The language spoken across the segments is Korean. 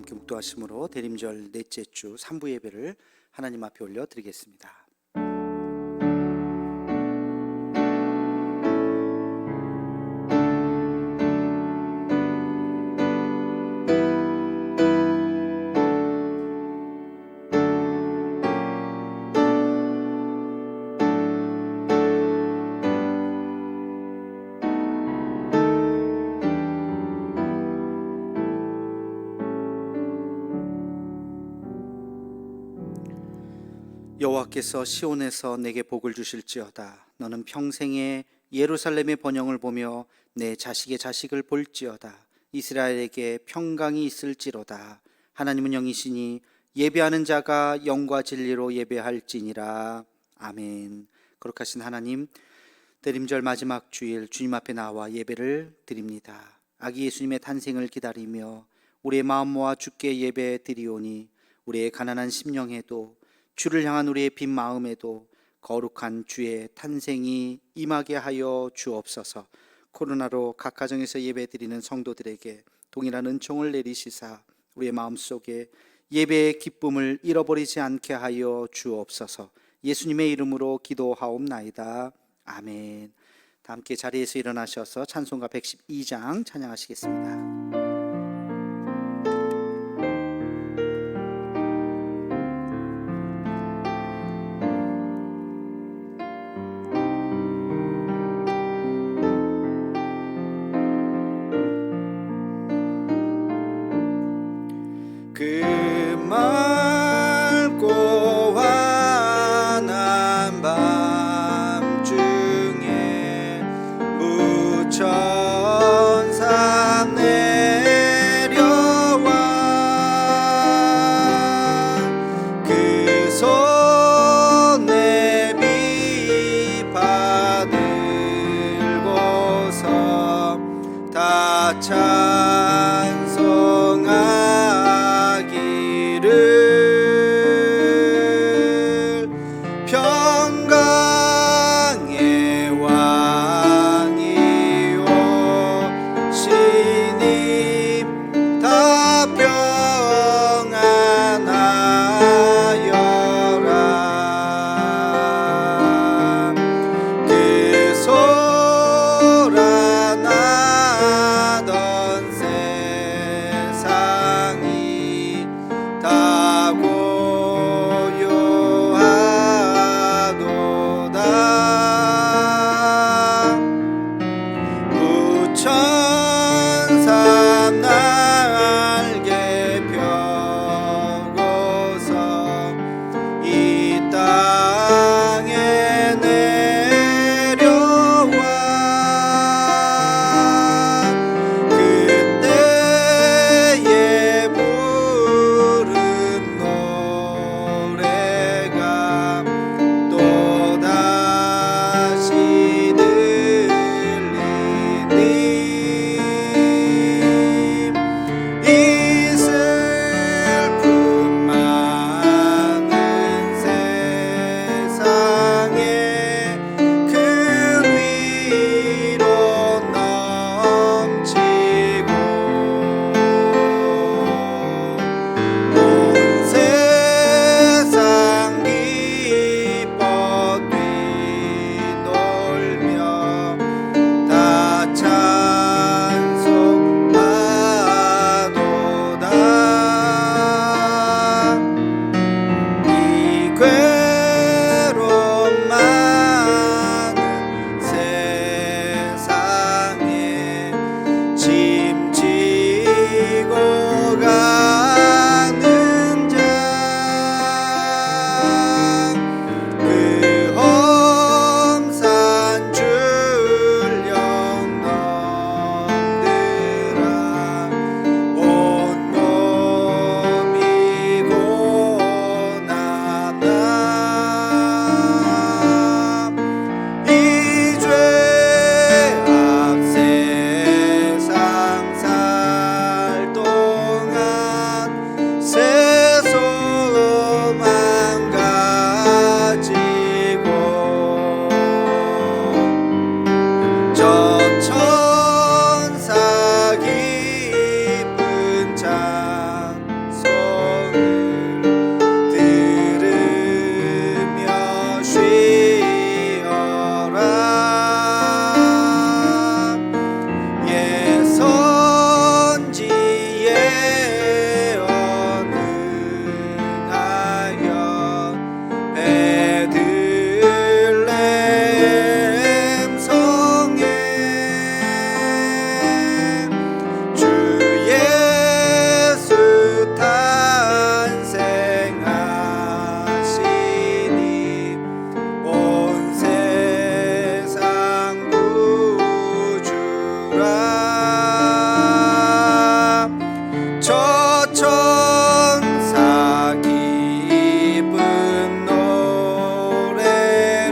함께 묵도하심으로 대림절 넷째 주 3부 예배를 하나님 앞에 올려드리겠습니다. 여호와께서 시온에서 내게 복을 주실지어다. 너는 평생에 예루살렘의 번영을 보며 내 자식의 자식을 볼지어다. 이스라엘에게 평강이 있을지로다. 하나님은 영이시니 예배하는 자가 영과 진리로 예배할지니라. 아멘. 거룩하신 하나님, 대림절 마지막 주일 주님 앞에 나와 예배를 드립니다. 아기 예수님의 탄생을 기다리며 우리의 마음 모아 주께 예배 드리오니 우리의 가난한 심령에도 주를 향한 우리의 빈 마음에도 거룩한 주의 탄생이 임하게 하여 주옵소서. 코로나로 각 가정에서 예배드리는 성도들에게 동일한 은총을 내리시사 우리의 마음속에 예배의 기쁨을 잃어버리지 않게 하여 주옵소서. 예수님의 이름으로 기도하옵나이다. 아멘. 다 함께 자리에서 일어나셔서 찬송가 112장 찬양하시겠습니다. 그 맑고 환한 밤중에 부천산 내려와 그 손에 비파 들고서 다 찬송하기를 평강의 왕이요 신이 다 평안하여라. 그 소란하던 세상이 다 고요하도다.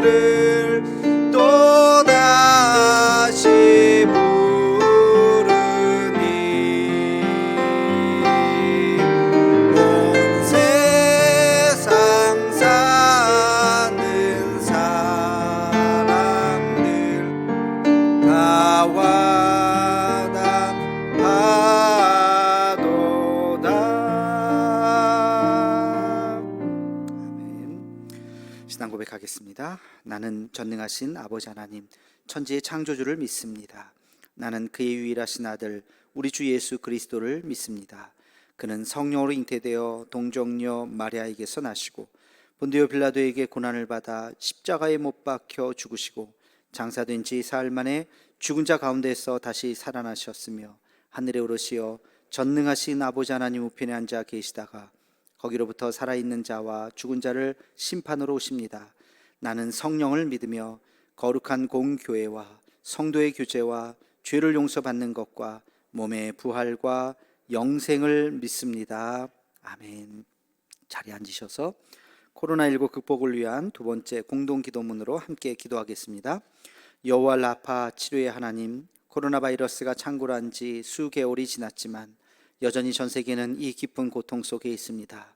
이름을 또다시 부르니 온 세상 사는 사람들 다와다 하도다. 아멘. 신앙 고백하겠습니다. 나는 전능하신 아버지 하나님, 천지의 창조주를 믿습니다. 나는 그의 유일하신 아들 우리 주 예수 그리스도를 믿습니다. 그는 성령으로 잉태되어 동정녀 마리아에게서 나시고 본디오 빌라도에게 고난을 받아 십자가에 못 박혀 죽으시고 장사된 지 사흘 만에 죽은 자 가운데서 다시 살아나셨으며 하늘에 오르시어 전능하신 아버지 하나님 우편에 앉아 계시다가 거기로부터 살아있는 자와 죽은 자를 심판으로 오십니다. 나는 성령을 믿으며 거룩한 공교회와 성도의 교제와 죄를 용서받는 것과 몸의 부활과 영생을 믿습니다. 아멘. 자리에 앉으셔서 코로나19 극복을 위한 두 번째 공동기도문으로 함께 기도하겠습니다. 여호와 라파 치료의 하나님, 코로나 바이러스가 창궐한 지 수개월이 지났지만 여전히 전 세계는 이 깊은 고통 속에 있습니다.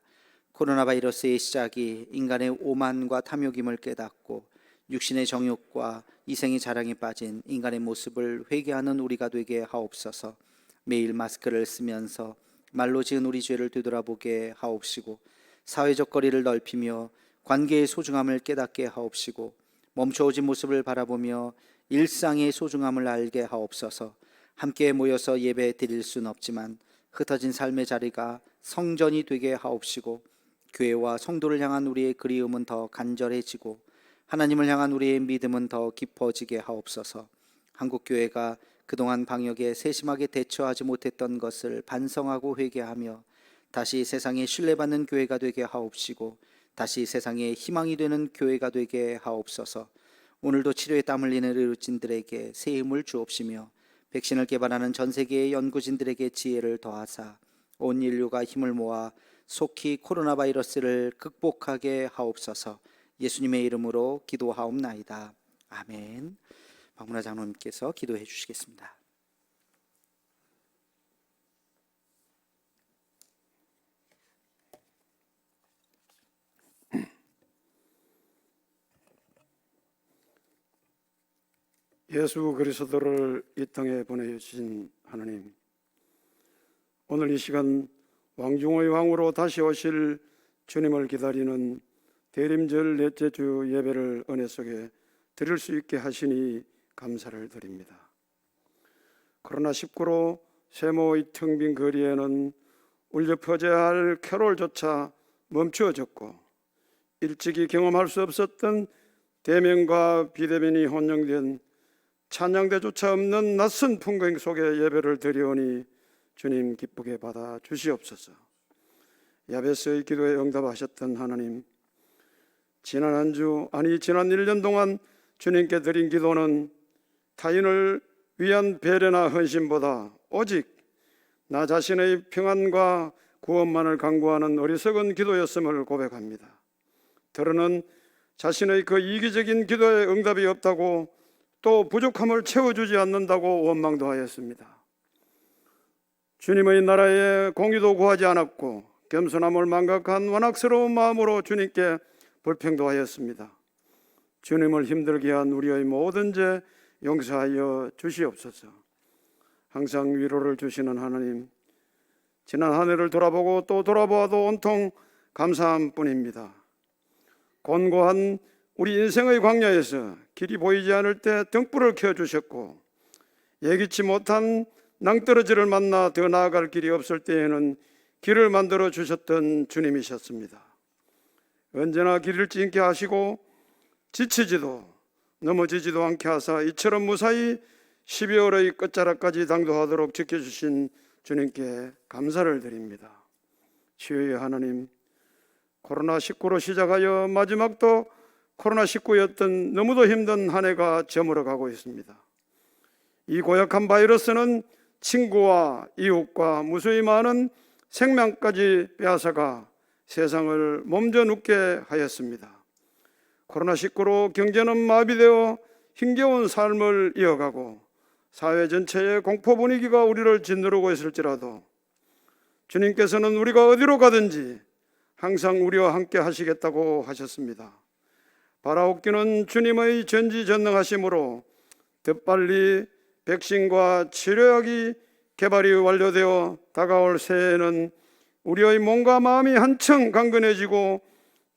코로나 바이러스의 시작이 인간의 오만과 탐욕임을 깨닫고 육신의 정욕과 이생의 자랑에 빠진 인간의 모습을 회개하는 우리가 되게 하옵소서. 매일 마스크를 쓰면서 말로 지은 우리 죄를 되돌아보게 하옵시고 사회적 거리를 넓히며 관계의 소중함을 깨닫게 하옵시고 멈춰오진 모습을 바라보며 일상의 소중함을 알게 하옵소서. 함께 모여서 예배 드릴 수는 없지만 흩어진 삶의 자리가 성전이 되게 하옵시고 교회와 성도를 향한 우리의 그리움은 더 간절해지고 하나님을 향한 우리의 믿음은 더 깊어지게 하옵소서. 한국교회가 그동안 방역에 세심하게 대처하지 못했던 것을 반성하고 회개하며 다시 세상에 신뢰받는 교회가 되게 하옵시고 다시 세상에 희망이 되는 교회가 되게 하옵소서. 오늘도 치료에 땀 흘리는 의료진들에게 새 힘을 주옵시며 백신을 개발하는 전 세계의 연구진들에게 지혜를 더하사 온 인류가 힘을 모아 속히 코로나 바이러스를 극복하게 하옵소서. 예수님의 이름으로 기도하옵나이다. 아멘. 박문화 장로님께서 기도해 주시겠습니다. 예수 그리스도를 이 땅에 보내주신 하나님, 오늘 이 시간 왕중의 왕으로 다시 오실 주님을 기다리는 대림절 넷째 주 예배를 은혜 속에 드릴 수 있게 하시니 감사를 드립니다. 코로나19로 세모의 텅 빈 거리에는 울려 퍼져야 할 캐롤조차 멈추어졌고 일찍이 경험할 수 없었던 대면과 비대면이 혼용된 찬양대조차 없는 낯선 풍경 속에 예배를 드리오니 주님 기쁘게 받아 주시옵소서. 야베스의 기도에 응답하셨던 하나님, 지난 한 주, 아니 지난 1년 동안 주님께 드린 기도는 타인을 위한 배려나 헌신보다 오직 나 자신의 평안과 구원만을 강구하는 어리석은 기도였음을 고백합니다. 더러는 자신의 그 이기적인 기도에 응답이 없다고 또 부족함을 채워주지 않는다고 원망도 하였습니다. 주님의 나라에 공의도 구하지 않았고 겸손함을 망각한 완악스러운 마음으로 주님께 불평도 하였습니다. 주님을 힘들게 한 우리의 모든 죄 용서하여 주시옵소서. 항상 위로를 주시는 하나님, 지난 한 해를 돌아보고 또 돌아보아도 온통 감사함 뿐입니다. 곤고한 우리 인생의 광야에서 길이 보이지 않을 때 등불을 켜주셨고 예기치 못한 낭떠러지를 만나 더 나아갈 길이 없을 때에는 길을 만들어 주셨던 주님이셨습니다. 언제나 길을 찢게 하시고 지치지도 넘어지지도 않게 하사 이처럼 무사히 12월의 끝자락까지 당도하도록 지켜주신 주님께 감사를 드립니다. 주의 하나님, 코로나19로 시작하여 마지막도 코로나19였던 너무도 힘든 한 해가 저물어 가고 있습니다. 이 고약한 바이러스는 친구와 이웃과 무수히 많은 생명까지 빼앗아가 세상을 몸져 눕게 하였습니다. 코로나19로 경제는 마비되어 힘겨운 삶을 이어가고 사회 전체의 공포 분위기가 우리를 짓누르고 있을지라도 주님께서는 우리가 어디로 가든지 항상 우리와 함께 하시겠다고 하셨습니다. 바라옵기는 주님의 전지전능하심으로 더 빨리 백신과 치료약이 개발이 완료되어 다가올 새해에는 우리의 몸과 마음이 한층 강건해지고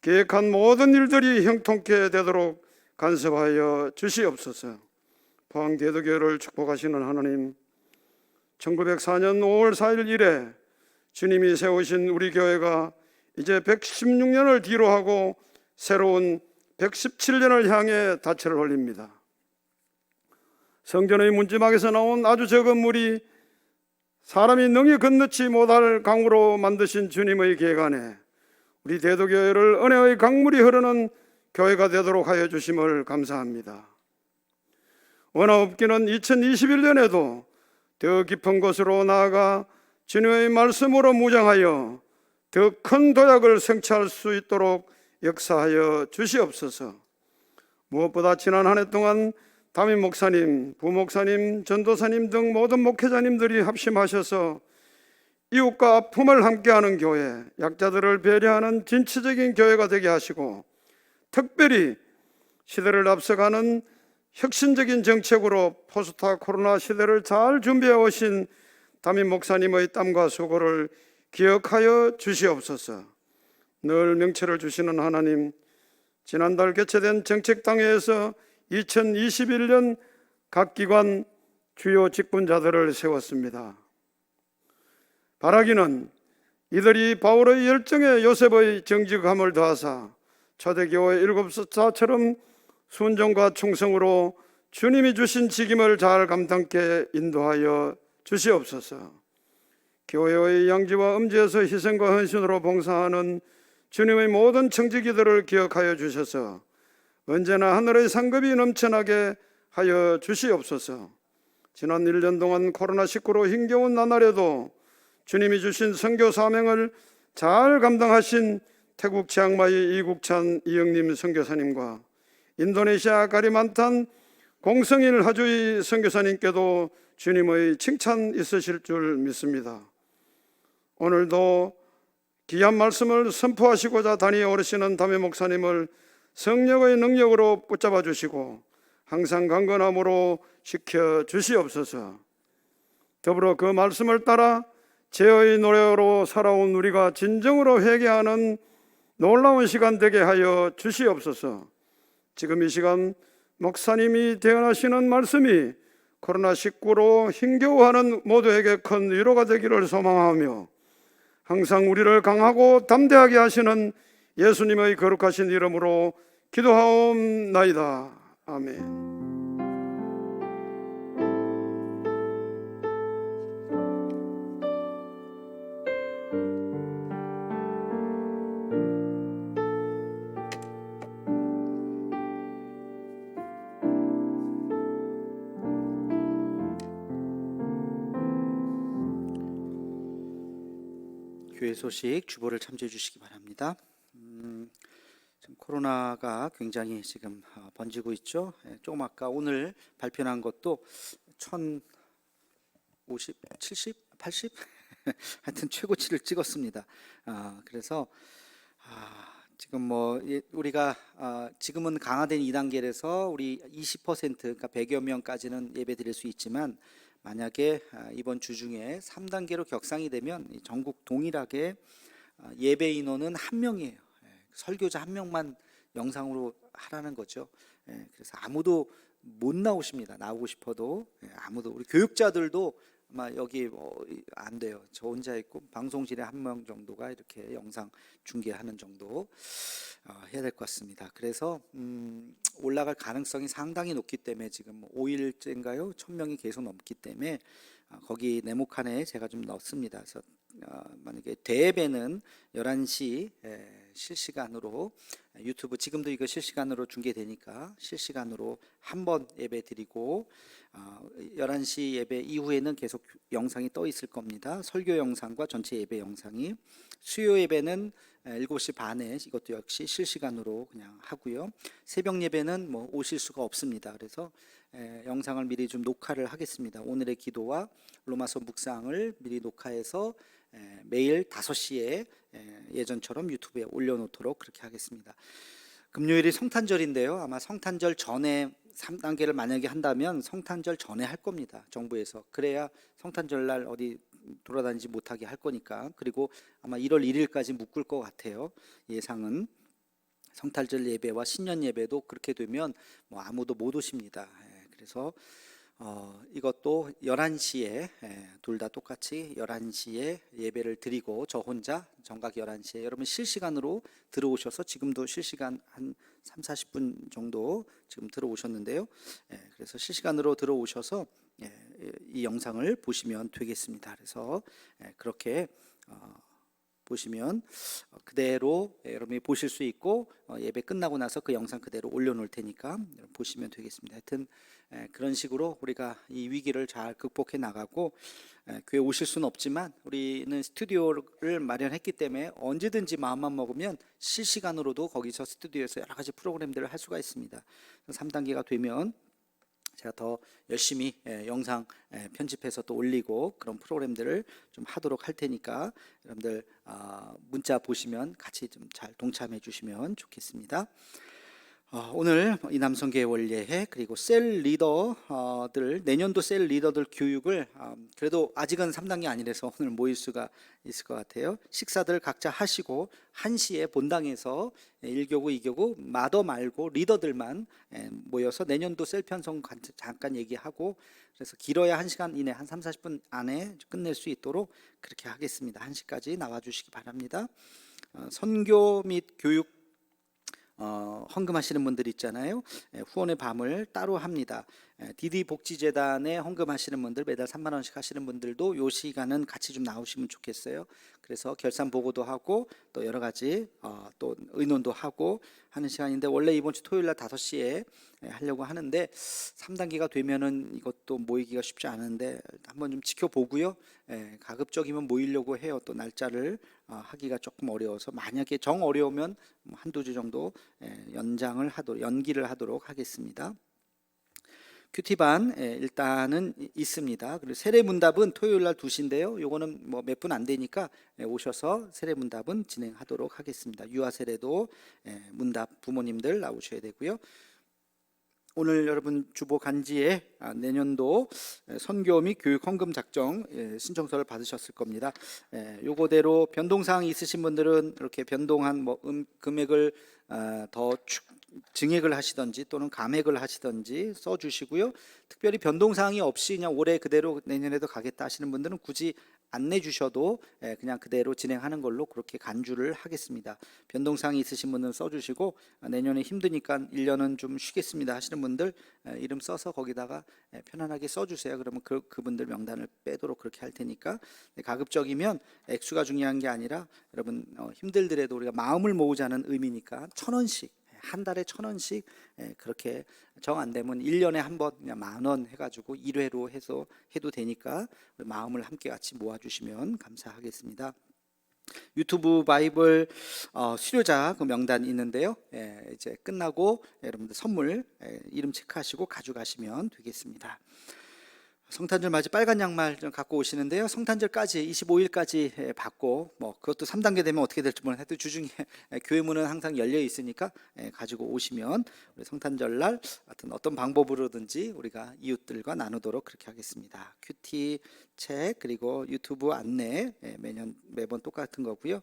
계획한 모든 일들이 형통케 되도록 간섭하여 주시옵소서. 포항대도교회를 축복하시는 하나님, 1904년 5월 4일 이래 주님이 세우신 우리 교회가 이제 116년을 뒤로 하고 새로운 117년을 향해 닻을 올립니다. 성전의 문지막에서 나온 아주 적은 물이 사람이 능히 건너지 못할 강으로 만드신 주님의 계획 안에 우리 대도교회를 은혜의 강물이 흐르는 교회가 되도록 하여 주심을 감사합니다. 원하옵기는 2021년에도 더 깊은 곳으로 나아가 주님의 말씀으로 무장하여 더 큰 도약을 성취할 수 있도록 역사하여 주시옵소서. 무엇보다 지난 한 해 동안 담임 목사님, 부목사님, 전도사님 등 모든 목회자님들이 합심하셔서 이웃과 아픔을 함께하는 교회, 약자들을 배려하는 진취적인 교회가 되게 하시고 특별히 시대를 앞서가는 혁신적인 정책으로 포스트 코로나 시대를 잘 준비해 오신 담임 목사님의 땀과 수고를 기억하여 주시옵소서. 늘 명철을 주시는 하나님, 지난달 개최된 정책당회에서 2021년 각 기관 주요 직분자들을 세웠습니다. 바라기는 이들이 바울의 열정에 요셉의 정직함을 더하사 초대교회 일곱 사처럼 순종과 충성으로 주님이 주신 직임을 잘 감당케 인도하여 주시옵소서. 교회의 양지와 음지에서 희생과 헌신으로 봉사하는 주님의 모든 청지기들을 기억하여 주셔서 언제나 하늘의 상급이 넘쳐나게 하여 주시옵소서. 지난 1년 동안 코로나19로 힘겨운 나날에도 주님이 주신 선교 사명을 잘 감당하신 태국 치앙마이 이국찬 이영님 선교사님과 인도네시아 가리만탄 공성일 하주이 선교사님께도 주님의 칭찬 있으실 줄 믿습니다. 오늘도 귀한 말씀을 선포하시고자 단위에 오르시는 담임 목사님을 성령의 능력으로 붙잡아 주시고 항상 강건함으로 지켜 주시옵소서. 더불어 그 말씀을 따라 제의 노래로 살아온 우리가 진정으로 회개하는 놀라운 시간 되게 하여 주시옵소서. 지금 이 시간 목사님이 대언하시는 말씀이 코로나19로 힘겨워하는 모두에게 큰 위로가 되기를 소망하며 항상 우리를 강하고 담대하게 하시는 예수님의 거룩하신 이름으로 기도하옵나이다. 아멘. 교회 소식 주보를 참조해 주시기 바랍니다. 지금 코로나가 굉장히 지금 번지고 있죠. 조금 아까 오늘 발표한 것도 1050, 70, 80 하여튼 최고치를 찍었습니다. 그래서 지금 우리가 지금은 강화된 2단계라서 우리 20% 그러니까 100여 명까지는 예배드릴 수 있지만 만약에 이번 주 중에 3단계로 격상이 되면 전국 동일하게 예배 인원은 1명이에요. 설교자 1명만 영상으로 하라는 거죠. 그래서 아무도 못 나오십니다. 나오고 싶어도 아무도. 우리 교육자들도 아마 여기 안 돼요. 저 혼자 있고 방송실에 1명 정도가 이렇게 영상 중계하는 정도 해야 될 것 같습니다. 그래서 올라갈 가능성이 상당히 높기 때문에 지금 5일째인가요? 1000명이 계속 넘기 때문에 거기 네모칸에 제가 좀 넣습니다. 그래서 만약에 대예배는 11시 실시간으로 유튜브 지금도 이거 실시간으로 중계되니까 실시간으로 한번 예배 드리고 11시 예배 이후에는 계속 영상이 떠 있을 겁니다. 설교 영상과 전체 예배 영상이. 수요 예배는 7시 반에 이것도 역시 실시간으로 그냥 하고요. 새벽 예배는 뭐 오실 수가 없습니다. 그래서 영상을 미리 좀 녹화를 하겠습니다. 오늘의 기도와 로마서 묵상을 미리 녹화해서 매일 5시에 예전처럼 유튜브에 올려놓도록 그렇게 하겠습니다. 금요일이 성탄절인데요. 아마 성탄절 전에 3단계를 만약에 한다면 성탄절 전에 할 겁니다. 정부에서. 그래야 성탄절 날 어디 돌아다니지 못하게 할 거니까. 그리고 아마 1월 1일까지 묶을 것 같아요. 예상은. 성탄절 예배와 신년 예배도 그렇게 되면 뭐 아무도 못 오십니다. 그래서 이것도 11시에 둘 다 똑같이 11시에 예배를 드리고 저 혼자 정각 11시에 여러분 실시간으로 들어오셔서 지금도 실시간 한 3, 40분 정도 지금 들어오셨는데요. 그래서 실시간으로 들어오셔서 이 영상을 보시면 되겠습니다. 그래서 그렇게 보시면 그대로 여러분이 보실 수 있고 예배 끝나고 나서 그 영상 그대로 올려놓을 테니까 보시면 되겠습니다. 하여튼 그런 식으로 우리가 이 위기를 잘 극복해 나가고 교회 오실 수는 없지만 우리는 스튜디오를 마련했기 때문에 언제든지 마음만 먹으면 실시간으로도 거기서 스튜디오에서 여러 가지 프로그램들을 할 수가 있습니다. 3단계가 되면 제가 더 열심히 영상 편집해서 또 올리고 그런 프로그램들을 좀 하도록 할 테니까 여러분들 문자 보시면 같이 좀 잘 동참해 주시면 좋겠습니다. 오늘 이남성교회 원례회 그리고 셀 리더들 내년도 셀 리더들 교육을 그래도 아직은 3단계 아니라서 오늘 모일 수가 있을 것 같아요. 식사들 각자 하시고 1시에 본당에서 1교구 2교구 마더 말고 리더들만 모여서 내년도 셀 편성 잠깐 얘기하고 그래서 길어야 1시간 이내 한 3, 40분 안에 끝낼 수 있도록 그렇게 하겠습니다. 1시까지 나와 주시기 바랍니다. 선교 및 교육 헌금하시는 분들 있잖아요. 후원의 밤을 따로 합니다. 디디 복지재단에 헌금하시는 분들 매달 3만 원씩 하시는 분들도 요 시간은 같이 좀 나오시면 좋겠어요. 그래서 결산 보고도 하고 또 여러 가지 또 의논도 하고 하는 시간인데 원래 이번 주 토요일 날 5시에 하려고 하는데 3단계가 되면은 이것도 모이기가 쉽지 않은데 한번 좀 지켜보고요. 가급적이면 모이려고 해요. 또 날짜를 하기가 조금 어려워서 만약에 정 어려우면 한두 주 정도 연기를 하도록 하겠습니다. 큐티반 일단은 있습니다. 그리고 세례문답은 토요일 날 2시인데요. 요거는 뭐 몇 분 안 되니까 오셔서 세례문답은 진행하도록 하겠습니다. 유아 세례도 문답 부모님들 나오셔야 되고요. 오늘 여러분 주보 간지에 내년도 선교 및 교육 헌금 작정 신청서를 받으셨을 겁니다. 요거대로 변동사항이 있으신 분들은 이렇게 변동한 금액을 더 증액을 하시든지 또는 감액을 하시든지 써주시고요. 특별히 변동사항이 없이 그냥 올해 그대로 내년에도 가겠다 하시는 분들은 굳이 안 내주셔도 그냥 그대로 진행하는 걸로 그렇게 간주를 하겠습니다. 변동사항이 있으신 분은 써주시고 내년에 힘드니까 1년은 좀 쉬겠습니다 하시는 분들 이름 써서 거기다가 편안하게 써주세요. 그러면 그분들 명단을 빼도록 그렇게 할 테니까 가급적이면 액수가 중요한 게 아니라 여러분 힘들더라도 우리가 마음을 모으자는 의미니까 1,000원씩 한 달에 1,000원씩 그렇게 정 안 되면 1년에 한 번 그냥 10,000원 해가지고 1회로 해서 해도 되니까 마음을 함께 같이 모아주시면 감사하겠습니다. 유튜브 바이블 수료자 그 명단이 있는데요. 이제 끝나고 여러분들 선물 이름 체크하시고 가져가시면 되겠습니다. 성탄절 맞이 빨간 양말 좀 갖고 오시는데요. 성탄절까지 25일까지 받고 뭐 그것도 3단계 되면 어떻게 될지 모르겠는데 주중에 교회 문은 항상 열려 있으니까 가지고 오시면 우리 성탄절날 하여튼 어떤 방법으로든지 우리가 이웃들과 나누도록 그렇게 하겠습니다. 큐티 책 그리고 유튜브 안내 매번 똑같은 거고요.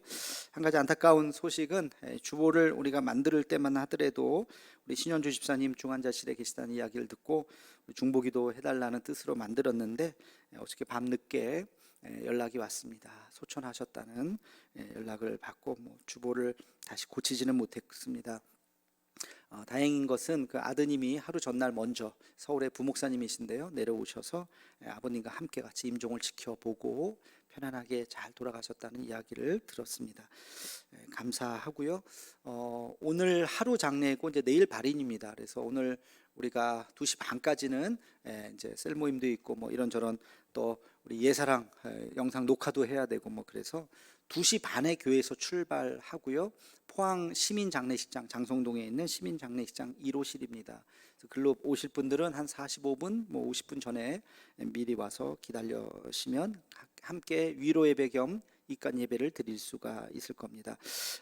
한 가지 안타까운 소식은 주보를 우리가 만들 때만 하더라도 우리 신현주 집사님 중환자실에 계시다는 이야기를 듣고 중보기도 해달라는 뜻으로 만들었는데 어저께 밤늦게 연락이 왔습니다. 소천하셨다는 연락을 받고 주보를 다시 고치지는 못했습니다. 다행인 것은 그 아드님이 하루 전날 먼저 서울의 부목사님이신데요 내려오셔서 아버님과 함께 같이 임종을 지켜보고 편안하게 잘 돌아가셨다는 이야기를 들었습니다. 감사하고요. 오늘 하루 장례고 이제 내일 발인입니다. 그래서 오늘 우리가 2시 반까지는 이제 셀 모임도 있고 뭐 이런저런 또 우리 예사랑 영상 녹화도 해야 되고 뭐 그래서 2시 반에 교회에서 출발하고요. 포항 시민 장례식장, 장성동에 있는 시민 장례식장 1호실입니다. 글로 오실 분들은 한 45분, 50분 전에 미리 와서 기다리시면 함께 위로 예배 겸 입간 예배를 드릴 수가 있을 겁니다.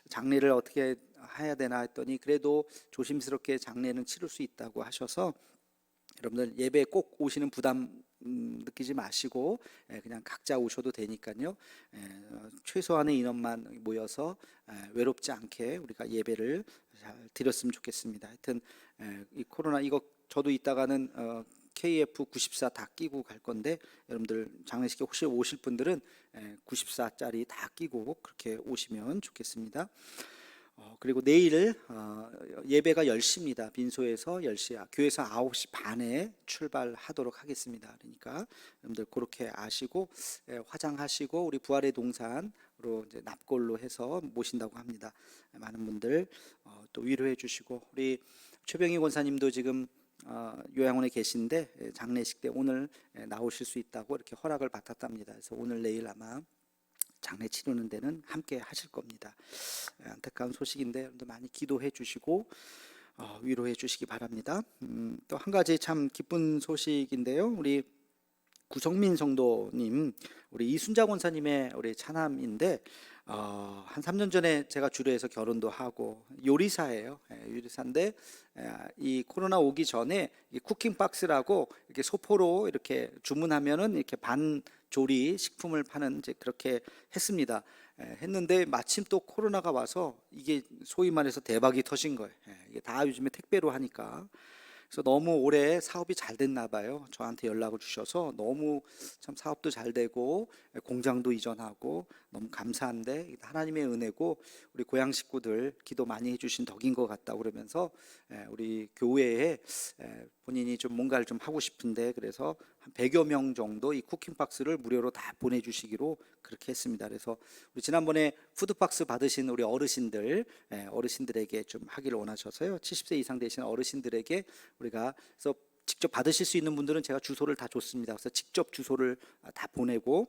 장례를 어떻게 해야 되나 했더니 그래도 조심스럽게 장례는 치를 수 있다고 하셔서 여러분들 예배 꼭 오시는 부담 느끼지 마시고 그냥 각자 오셔도 되니까요. 최소한의 인원만 모여서 외롭지 않게 우리가 예배를 잘 드렸으면 좋겠습니다. 하여튼 이 코로나 이거 저도 이따가는 KF94 다 끼고 갈 건데 여러분들 장례식에 혹시 오실 분들은 94짜리 다 끼고 그렇게 오시면 좋겠습니다. 그리고 내일 예배가 10시입니다. 빈소에서 10시, 교회에서 9시 반에 출발하도록 하겠습니다. 그러니까 여러분들 그렇게 아시고 화장하시고 우리 부활의 동산으로 이제 납골로 해서 모신다고 합니다. 많은 분들 또 위로해 주시고 우리 최병희 권사님도 지금 요양원에 계신데 장례식 때 오늘 나오실 수 있다고 이렇게 허락을 받았답니다. 그래서 오늘 내일 아마 장례 치르는 데는 함께 하실 겁니다. 안타까운 소식인데 여러분들 많이 기도해 주시고 위로해 주시기 바랍니다. 또 한 가지 참 기쁜 소식인데요. 우리 구성민 성도님, 우리 이순자 권사님의 우리 차남인데 한 3년 전에 제가 주례해서 결혼도 하고 요리사예요. 요리사인데 이 코로나 오기 전에 이 쿠킹 박스라고 이렇게 소포로 이렇게 주문하면은 이렇게 반조리 식품을 파는 이제 그렇게 했습니다. 했는데 마침 또 코로나가 와서 이게 소위 말해서 대박이 터진 거예요. 이게 다 요즘에 택배로 하니까. 그래서 너무 올해 사업이 잘 됐나 봐요. 저한테 연락을 주셔서 너무 참 사업도 잘 되고 공장도 이전하고 너무 감사한데 하나님의 은혜고 우리 고향 식구들 기도 많이 해주신 덕인 것 같다고 그러면서 우리 교회에 본인이 좀 뭔가를 좀 하고 싶은데 그래서 한 100여 명 정도 이 쿠킹박스를 무료로 다 보내주시기로 그렇게 했습니다. 그래서 우리 지난번에 푸드박스 받으신 우리 어르신들에게 좀 하기를 원하셔서요. 70세 이상 되신 어르신들에게 우리가 그래서 직접 받으실 수 있는 분들은 제가 주소를 다 줬습니다. 그래서 직접 주소를 다 보내고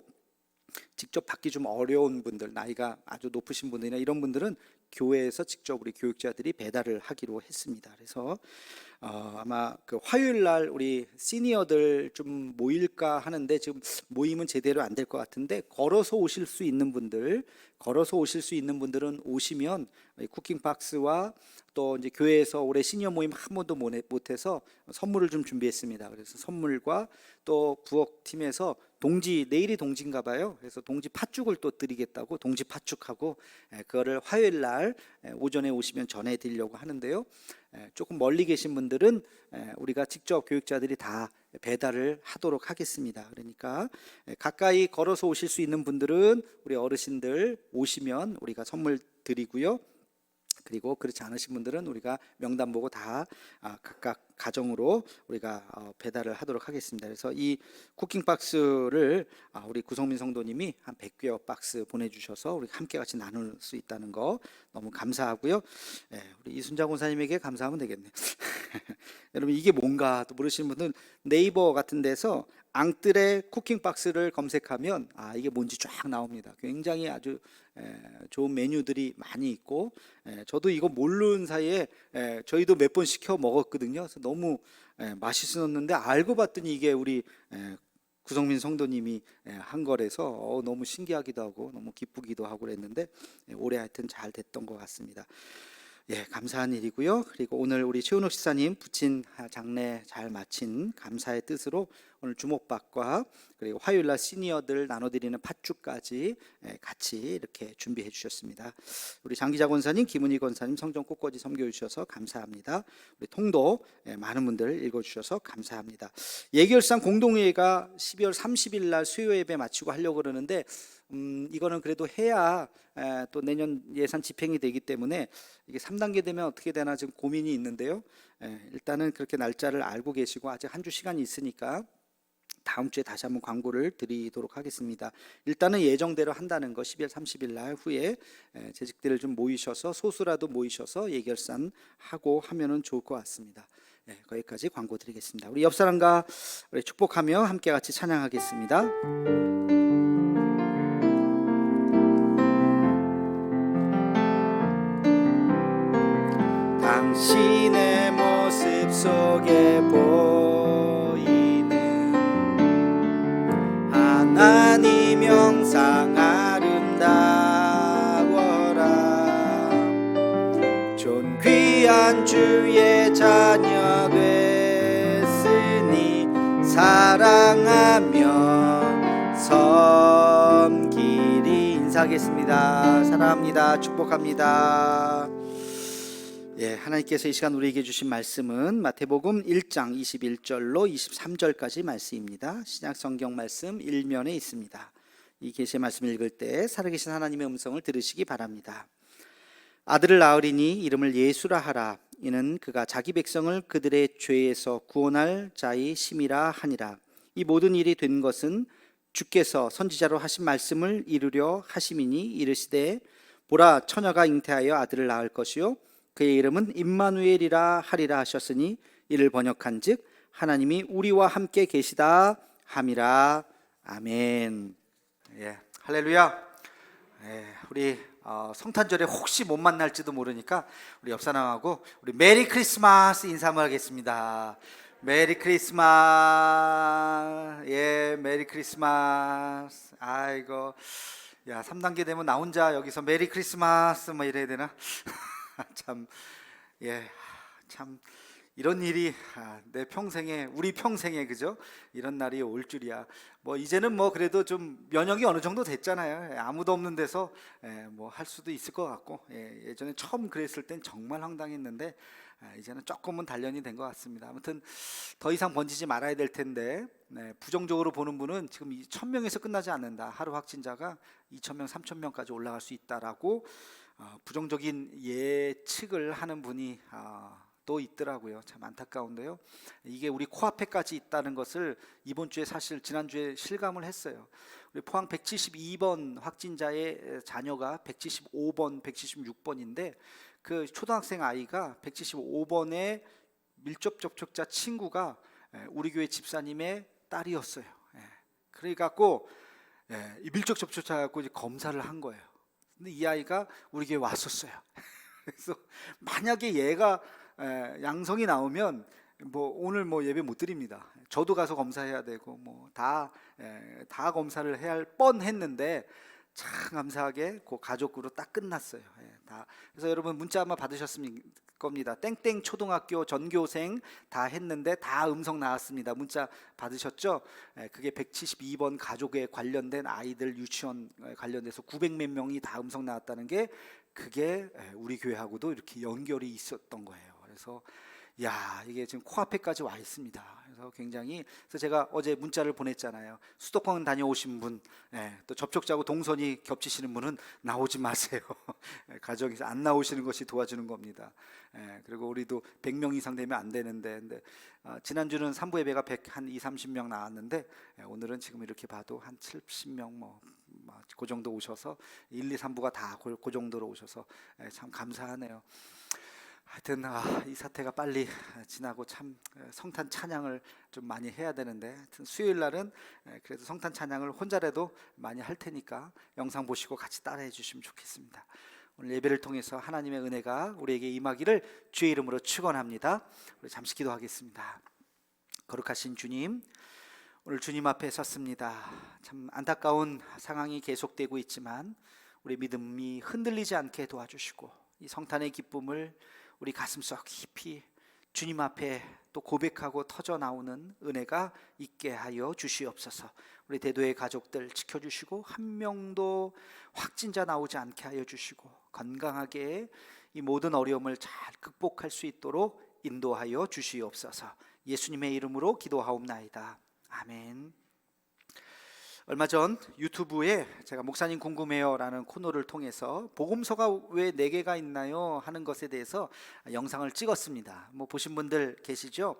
직접 받기 좀 어려운 분들, 나이가 아주 높으신 분들이나 이런 분들은 교회에서 직접 우리 교육자들이 배달을 하기로 했습니다. 그래서 아마 그 화요일 날 우리 시니어들 좀 모일까 하는데 지금 모임은 제대로 안 될 것 같은데 걸어서 오실 수 있는 분들은 오시면 쿠킹 박스와 또 이제 교회에서 올해 시니어 모임 한 번도 못해서 선물을 좀 준비했습니다. 그래서 선물과 또 부엌팀에서 내일이 동지인가 봐요. 그래서 동지 팥죽을 또 드리겠다고 동지 팥죽하고 그거를 화요일 날 오전에 오시면 전해드리려고 하는데요. 조금 멀리 계신 분들은 우리가 직접 교육자들이 다 배달을 하도록 하겠습니다. 그러니까 가까이 걸어서 오실 수 있는 분들은 우리 어르신들 오시면 우리가 선물 드리고요. 그리고 그렇지 않으신 분들은 우리가 명단 보고 다 각각 가정으로 우리가 배달을 하도록 하겠습니다. 그래서 이 쿠킹 박스를 우리 구성민 성도님이 한 100개 박스 보내주셔서 우리 함께 같이 나눌 수 있다는 거 너무 감사하고요. 우리 이순자 권사님에게 감사하면 되겠네요. 여러분 이게 뭔가 또 모르시는 분들은 네이버 같은 데서 앙뜰의 쿠킹 박스를 검색하면 이게 뭔지 쫙 나옵니다. 굉장히 아주 좋은 메뉴들이 많이 있고 저도 이거 모르는 사이에 저희도 몇 번 시켜 먹었거든요. 그래서 너무 맛있었는데 알고 봤더니 이게 우리 구성민 성도님이 한 거라서 너무 신기하기도 하고 너무 기쁘기도 하고 그랬는데 올해 하여튼 잘 됐던 것 같습니다. 감사한 일이고요. 그리고 오늘 우리 최은옥 시사님 부친 장례 잘 마친 감사의 뜻으로 오늘 주목박과 그리고 화요일날 시니어들 나눠드리는 팥죽까지 같이 이렇게 준비해 주셨습니다. 우리 장기자 권사님, 김은희 권사님 성경 꽃꽂이 섬겨 주셔서 감사합니다. 우리 통도 많은 분들 읽어주셔서 감사합니다. 예결상 공동회의가 12월 30일 날 수요 예배 마치고 하려고 그러는데 이거는 그래도 해야 또 내년 예산 집행이 되기 때문에 이게 3단계 되면 어떻게 되나 지금 고민이 있는데요. 일단은 그렇게 날짜를 알고 계시고 아직 한 주 시간이 있으니까 다음 주에 다시 한번 광고를 드리도록 하겠습니다. 일단은 예정대로 한다는 거 12월 30일 날 후에 재직들을 좀 모이셔서 소수라도 모이셔서 예결산하고 하면은 좋을 것 같습니다. 거기까지 광고 드리겠습니다. 우리 옆 사람과 우리 축복하며 함께 같이 찬양하겠습니다. 신의 모습 속에 보이는 하나님 형상 아름다워라. 존귀한 주의 자녀 됐으니 사랑하며 섬기리. 인사하겠습니다. 사랑합니다. 축복합니다. 예, 하나님께서 이 시간 우리에게 주신 말씀은 마태복음 1장 21절로 23절까지 말씀입니다. 신약성경 말씀 1면에 있습니다. 이 계시의 말씀 읽을 때 살아계신 하나님의 음성을 들으시기 바랍니다. 아들을 낳으리니 이름을 예수라 하라. 이는 그가 자기 백성을 그들의 죄에서 구원할 자의 심이라 하니라. 이 모든 일이 된 것은 주께서 선지자로 하신 말씀을 이루려 하심이니 이르시되 보라 처녀가 잉태하여 아들을 낳을 것이요 그의 이름은 임마누엘이라 하리라 하셨으니 이를 번역한즉 하나님이 우리와 함께 계시다 함이라. 아멘. 예, 할렐루야. 예, 우리 성탄절에 혹시 못 만날지도 모르니까 우리 옆 사람하고 우리 메리 크리스마스 인사 한번 하겠습니다. 메리 크리스마스. 예, 메리 크리스마스. 아이고, 야 3단계 되면 나 혼자 여기서 메리 크리스마스 뭐 이래야 되나? 참, 예, 참 이런 일이 내 평생에, 우리 평생에, 그죠? 이런 날이 올 줄이야. 뭐 이제는 뭐 그래도 좀 면역이 어느 정도 됐잖아요. 예, 아무도 없는 데서 뭐 할 수도 있을 것 같고, 예전에 처음 그랬을 땐 정말 황당했는데 이제는 조금은 단련이 된 것 같습니다. 아무튼 더 이상 번지지 말아야 될 텐데, 부정적으로 보는 분은 지금 1,000명에서 끝나지 않는다. 하루 확진자가 2,000명, 3,000명까지 올라갈 수 있다라고 부정적인 예측을 하는 분이 또 있더라고요. 참 안타까운데요. 이게 우리 코앞에까지 있다는 것을 이번 주에, 사실 지난주에 실감을 했어요. 우리 포항 172번 확진자의 자녀가 175번, 176번인데 그 초등학생 아이가 175번의 밀접 접촉자 친구가 우리 교회 집사님의 딸이었어요. 그래갖고 이 밀접 접촉자 갖고 이제 검사를 한 거예요. 근데 이 아이가 우리 교회 왔었어요. 그래서 만약에 얘가 양성이 나오면 뭐 오늘 뭐 예배 못 드립니다. 저도 가서 검사해야 되고 뭐 다 검사를 해야 할 뻔했는데 참 감사하게 그 가족으로 딱 끝났어요. 그래서 여러분 문자 아마 받으셨을 겁니다. 땡땡 초등학교 전교생 다 했는데 다 음성 나왔습니다. 문자 받으셨죠? 그게 172번 가족에 관련된 아이들 유치원 관련돼서 900몇 명이 다 음성 나왔다는 게, 그게 우리 교회하고도 이렇게 연결이 있었던 거예요. 그래서 야, 이게 지금 코앞에까지 와 있습니다. 그래서 굉장히, 그래서 제가 어제 문자를 보냈잖아요. 수도권 다녀오신 분, 또 접촉자하고 동선이 겹치시는 분은 나오지 마세요. 가정에서 안 나오시는 것이 도와주는 겁니다. 그리고 우리도 100명 이상 되면 안 되는데, 근데 지난주는 3부 예배가 100, 한 2, 30명 나왔는데 오늘은 지금 이렇게 봐도 한 70명 그 정도 오셔서 1, 2, 3부가 다 그 정도로 오셔서 참 감사하네요. 하여튼 이 사태가 빨리 지나고 참 성탄 찬양을 좀 많이 해야 되는데, 하여튼 수요일 날은 그래도 성탄 찬양을 혼자라도 많이 할 테니까 영상 보시고 같이 따라해 주시면 좋겠습니다. 오늘 예배를 통해서 하나님의 은혜가 우리에게 임하기를 주의 이름으로 축원합니다. 우리 잠시 기도하겠습니다. 거룩하신 주님, 오늘 주님 앞에 섰습니다. 참 안타까운 상황이 계속되고 있지만 우리 믿음이 흔들리지 않게 도와주시고, 이 성탄의 기쁨을 우리 가슴속 깊이 주님 앞에 또 고백하고 터져 나오는 은혜가 있게 하여 주시옵소서. 우리 대도의 가족들 지켜주시고 한 명도 확진자 나오지 않게 하여 주시고 건강하게 이 모든 어려움을 잘 극복할 수 있도록 인도하여 주시옵소서. 예수님의 이름으로 기도하옵나이다. 아멘. 얼마 전 유튜브에 제가 목사님 궁금해요라는 코너를 통해서 복음서가 왜 4개가 있나요 하는 것에 대해서 영상을 찍었습니다. 뭐 보신 분들 계시죠?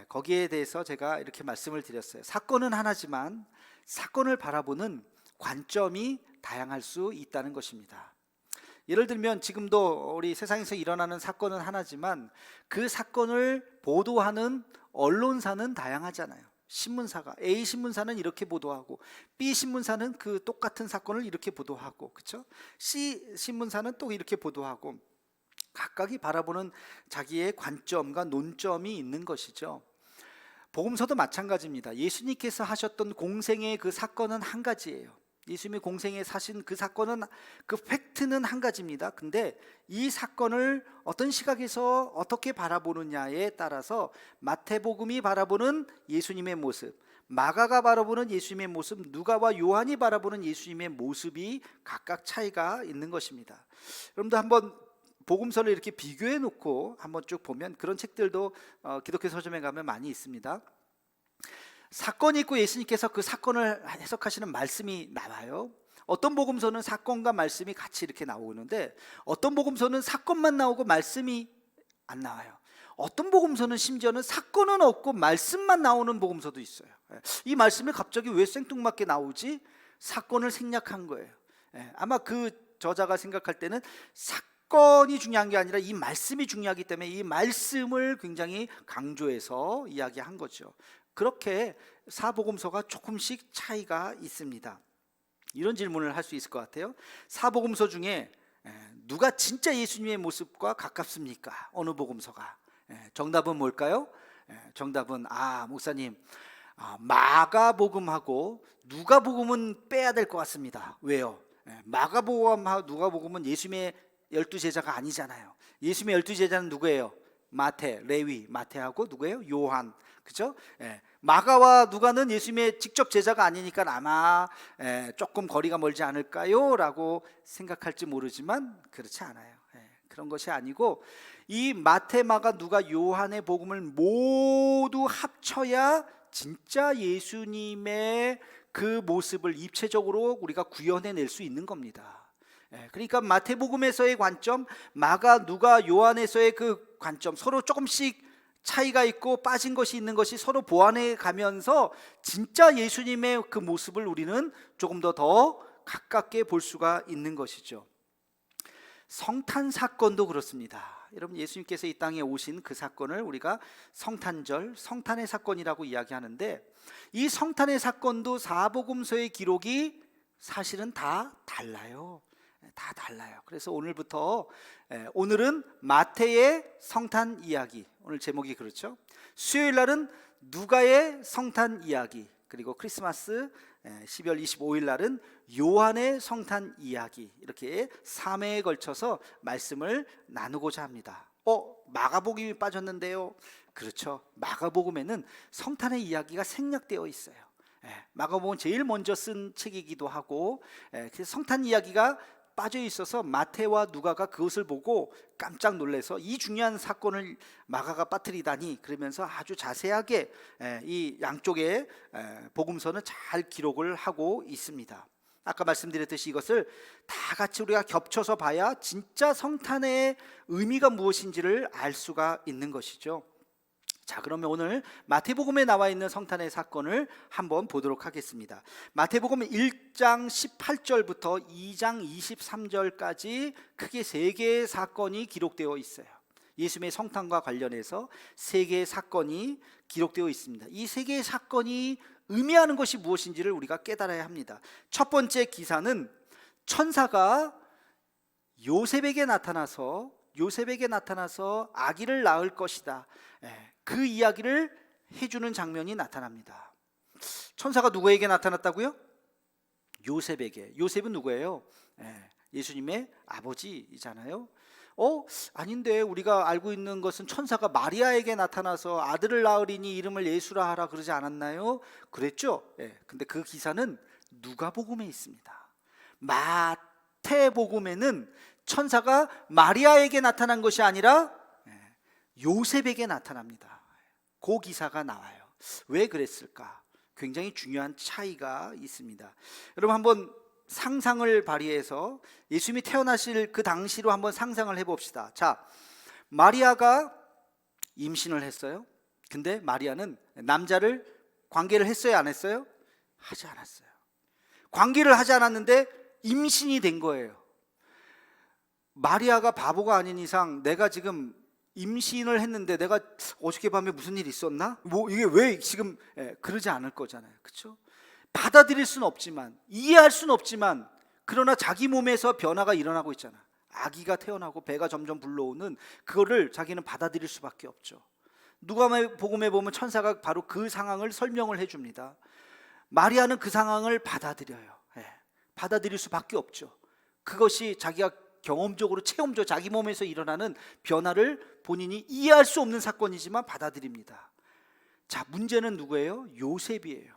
거기에 대해서 제가 이렇게 말씀을 드렸어요. 사건은 하나지만 사건을 바라보는 관점이 다양할 수 있다는 것입니다. 예를 들면 지금도 우리 세상에서 일어나는 사건은 하나지만 그 사건을 보도하는 언론사는 다양하잖아요. 신문사가 A 신문사는 이렇게 보도하고 B 신문사는 그 똑같은 사건을 이렇게 보도하고, 그렇죠? C 신문사는 또 이렇게 보도하고, 각각이 바라보는 자기의 관점과 논점이 있는 것이죠. 복음서도 마찬가지입니다. 예수님께서 하셨던 공생의 그 사건은 한 가지예요. 예수님이 공생에 사신 그 사건은, 그 팩트는 한 가지입니다. 근데 이 사건을 어떤 시각에서 어떻게 바라보느냐에 따라서 마태복음이 바라보는 예수님의 모습, 마가가 바라보는 예수님의 모습, 누가와 요한이 바라보는 예수님의 모습이 각각 차이가 있는 것입니다. 여러분도 한번 복음서를 이렇게 비교해 놓고 한번 쭉 보면, 그런 책들도 기독교 서점에 가면 많이 있습니다. 사건이 있고 예수님께서 그 사건을 해석하시는 말씀이 나와요. 어떤 복음서는 사건과 말씀이 같이 이렇게 나오는데, 어떤 복음서는 사건만 나오고 말씀이 안 나와요. 어떤 복음서는 심지어는 사건은 없고 말씀만 나오는 복음서도 있어요. 이 말씀이 갑자기 왜 생뚱맞게 나오지? 사건을 생략한 거예요. 아마 그 저자가 생각할 때는 사건이 중요한 게 아니라 이 말씀이 중요하기 때문에 이 말씀을 굉장히 강조해서 이야기한 거죠. 그렇게 사복음서가 조금씩 차이가 있습니다. 이런 질문을 할 수 있을 것 같아요. 사복음서 중에 누가 진짜 예수님의 모습과 가깝습니까? 어느 복음서가? 정답은 뭘까요? 정답은 목사님, 마가복음하고 누가복음은 빼야 될 것 같습니다. 왜요? 마가복음하고 누가복음은 예수님의 12제자가 아니잖아요. 예수님의 12제자는 누구예요? 마태, 레위, 마태하고 누구예요? 요한. 그죠? 마가와 누가는 예수님의 직접 제자가 아니니까 아마 조금 거리가 멀지 않을까요? 라고 생각할지 모르지만 그렇지 않아요. 그런 것이 아니고, 이 마태, 마가, 누가, 요한의 복음을 모두 합쳐야 진짜 예수님의 그 모습을 입체적으로 우리가 구현해낼 수 있는 겁니다. 그러니까 마태복음에서의 관점, 마가, 누가, 요한에서의 그 관점, 서로 조금씩 차이가 있고 빠진 것이 있는 것이 서로 보완해 가면서 진짜 예수님의 그 모습을 우리는 조금 더 가깝게 볼 수가 있는 것이죠. 성탄 사건도 그렇습니다. 여러분, 예수님께서 이 땅에 오신 그 사건을 우리가 성탄절, 성탄의 사건이라고 이야기하는데, 이 성탄의 사건도 사복음서의 기록이 사실은 다 달라요. 다 달라요. 그래서 오늘은 마태의 성탄 이야기, 오늘 제목이 그렇죠. 수요일 날은 누가의 성탄 이야기, 그리고 크리스마스 12월 25일 날은 요한의 성탄 이야기, 이렇게 3회에 걸쳐서 말씀을 나누고자 합니다. 마가복음이 빠졌는데요. 그렇죠. 마가복음에는 성탄의 이야기가 생략되어 있어요. 마가복음은 제일 먼저 쓴 책이기도 하고, 그래서 성탄 이야기가 빠져 있어서 마태와 누가가 그것을 보고 깜짝 놀라서 이 중요한 사건을 마가가 빠뜨리다니, 그러면서 아주 자세하게 이 양쪽의 복음서는 잘 기록을 하고 있습니다. 아까 말씀드렸듯이 이것을 다 같이 우리가 겹쳐서 봐야 진짜 성탄의 의미가 무엇인지를 알 수가 있는 것이죠. 자, 그러면 오늘 마태복음에 나와 있는 성탄의 사건을 한번 보도록 하겠습니다. 마태복음 1장 18절부터 2장 23절까지 크게 3개의 사건이 기록되어 있어요. 예수님의 성탄과 관련해서 3개의 사건이 기록되어 있습니다. 이 3개의 사건이 의미하는 것이 무엇인지를 우리가 깨달아야 합니다. 첫 번째 기사는 천사가 요셉에게 나타나서 아기를 낳을 것이다, 그 이야기를 해주는 장면이 나타납니다. 천사가 누구에게 나타났다고요? 요셉에게. 요셉은 누구예요? 예수님의 아버지이잖아요. 아닌데, 우리가 알고 있는 것은 천사가 마리아에게 나타나서 아들을 낳으리니 이름을 예수라 하라 그러지 않았나요? 그랬죠. 근데 그 기사는 누가복음에 있습니다. 마태복음에는 천사가 마리아에게 나타난 것이 아니라 요셉에게 나타납니다. 그 기사가 나와요. 왜 그랬을까? 굉장히 중요한 차이가 있습니다. 여러분, 한번 상상을 발휘해서 예수님이 태어나실 그 당시로 한번 상상을 해봅시다. 자, 마리아가 임신을 했어요. 근데 마리아는 남자를 관계를 했어요, 안 했어요? 하지 않았어요. 관계를 하지 않았는데 임신이 된 거예요. 마리아가 바보가 아닌 이상 내가 지금 임신을 했는데 내가 어저께 밤에 무슨 일이 있었나? 이게 왜 지금, 그러지 않을 거잖아요. 그렇죠? 받아들일 수는 없지만, 이해할 수는 없지만, 그러나 자기 몸에서 변화가 일어나고 있잖아. 아기가 태어나고 배가 점점 불러오는 그거를 자기는 받아들일 수밖에 없죠. 누가복음에 보면 천사가 바로 그 상황을 설명을 해줍니다. 마리아는 그 상황을 받아들여요. 받아들일 수밖에 없죠. 그것이 자기가 경험적으로 체험적으로 자기 몸에서 일어나는 변화를 본인이 이해할 수 없는 사건이지만 받아들입니다. 자, 문제는 누구예요? 요셉이에요.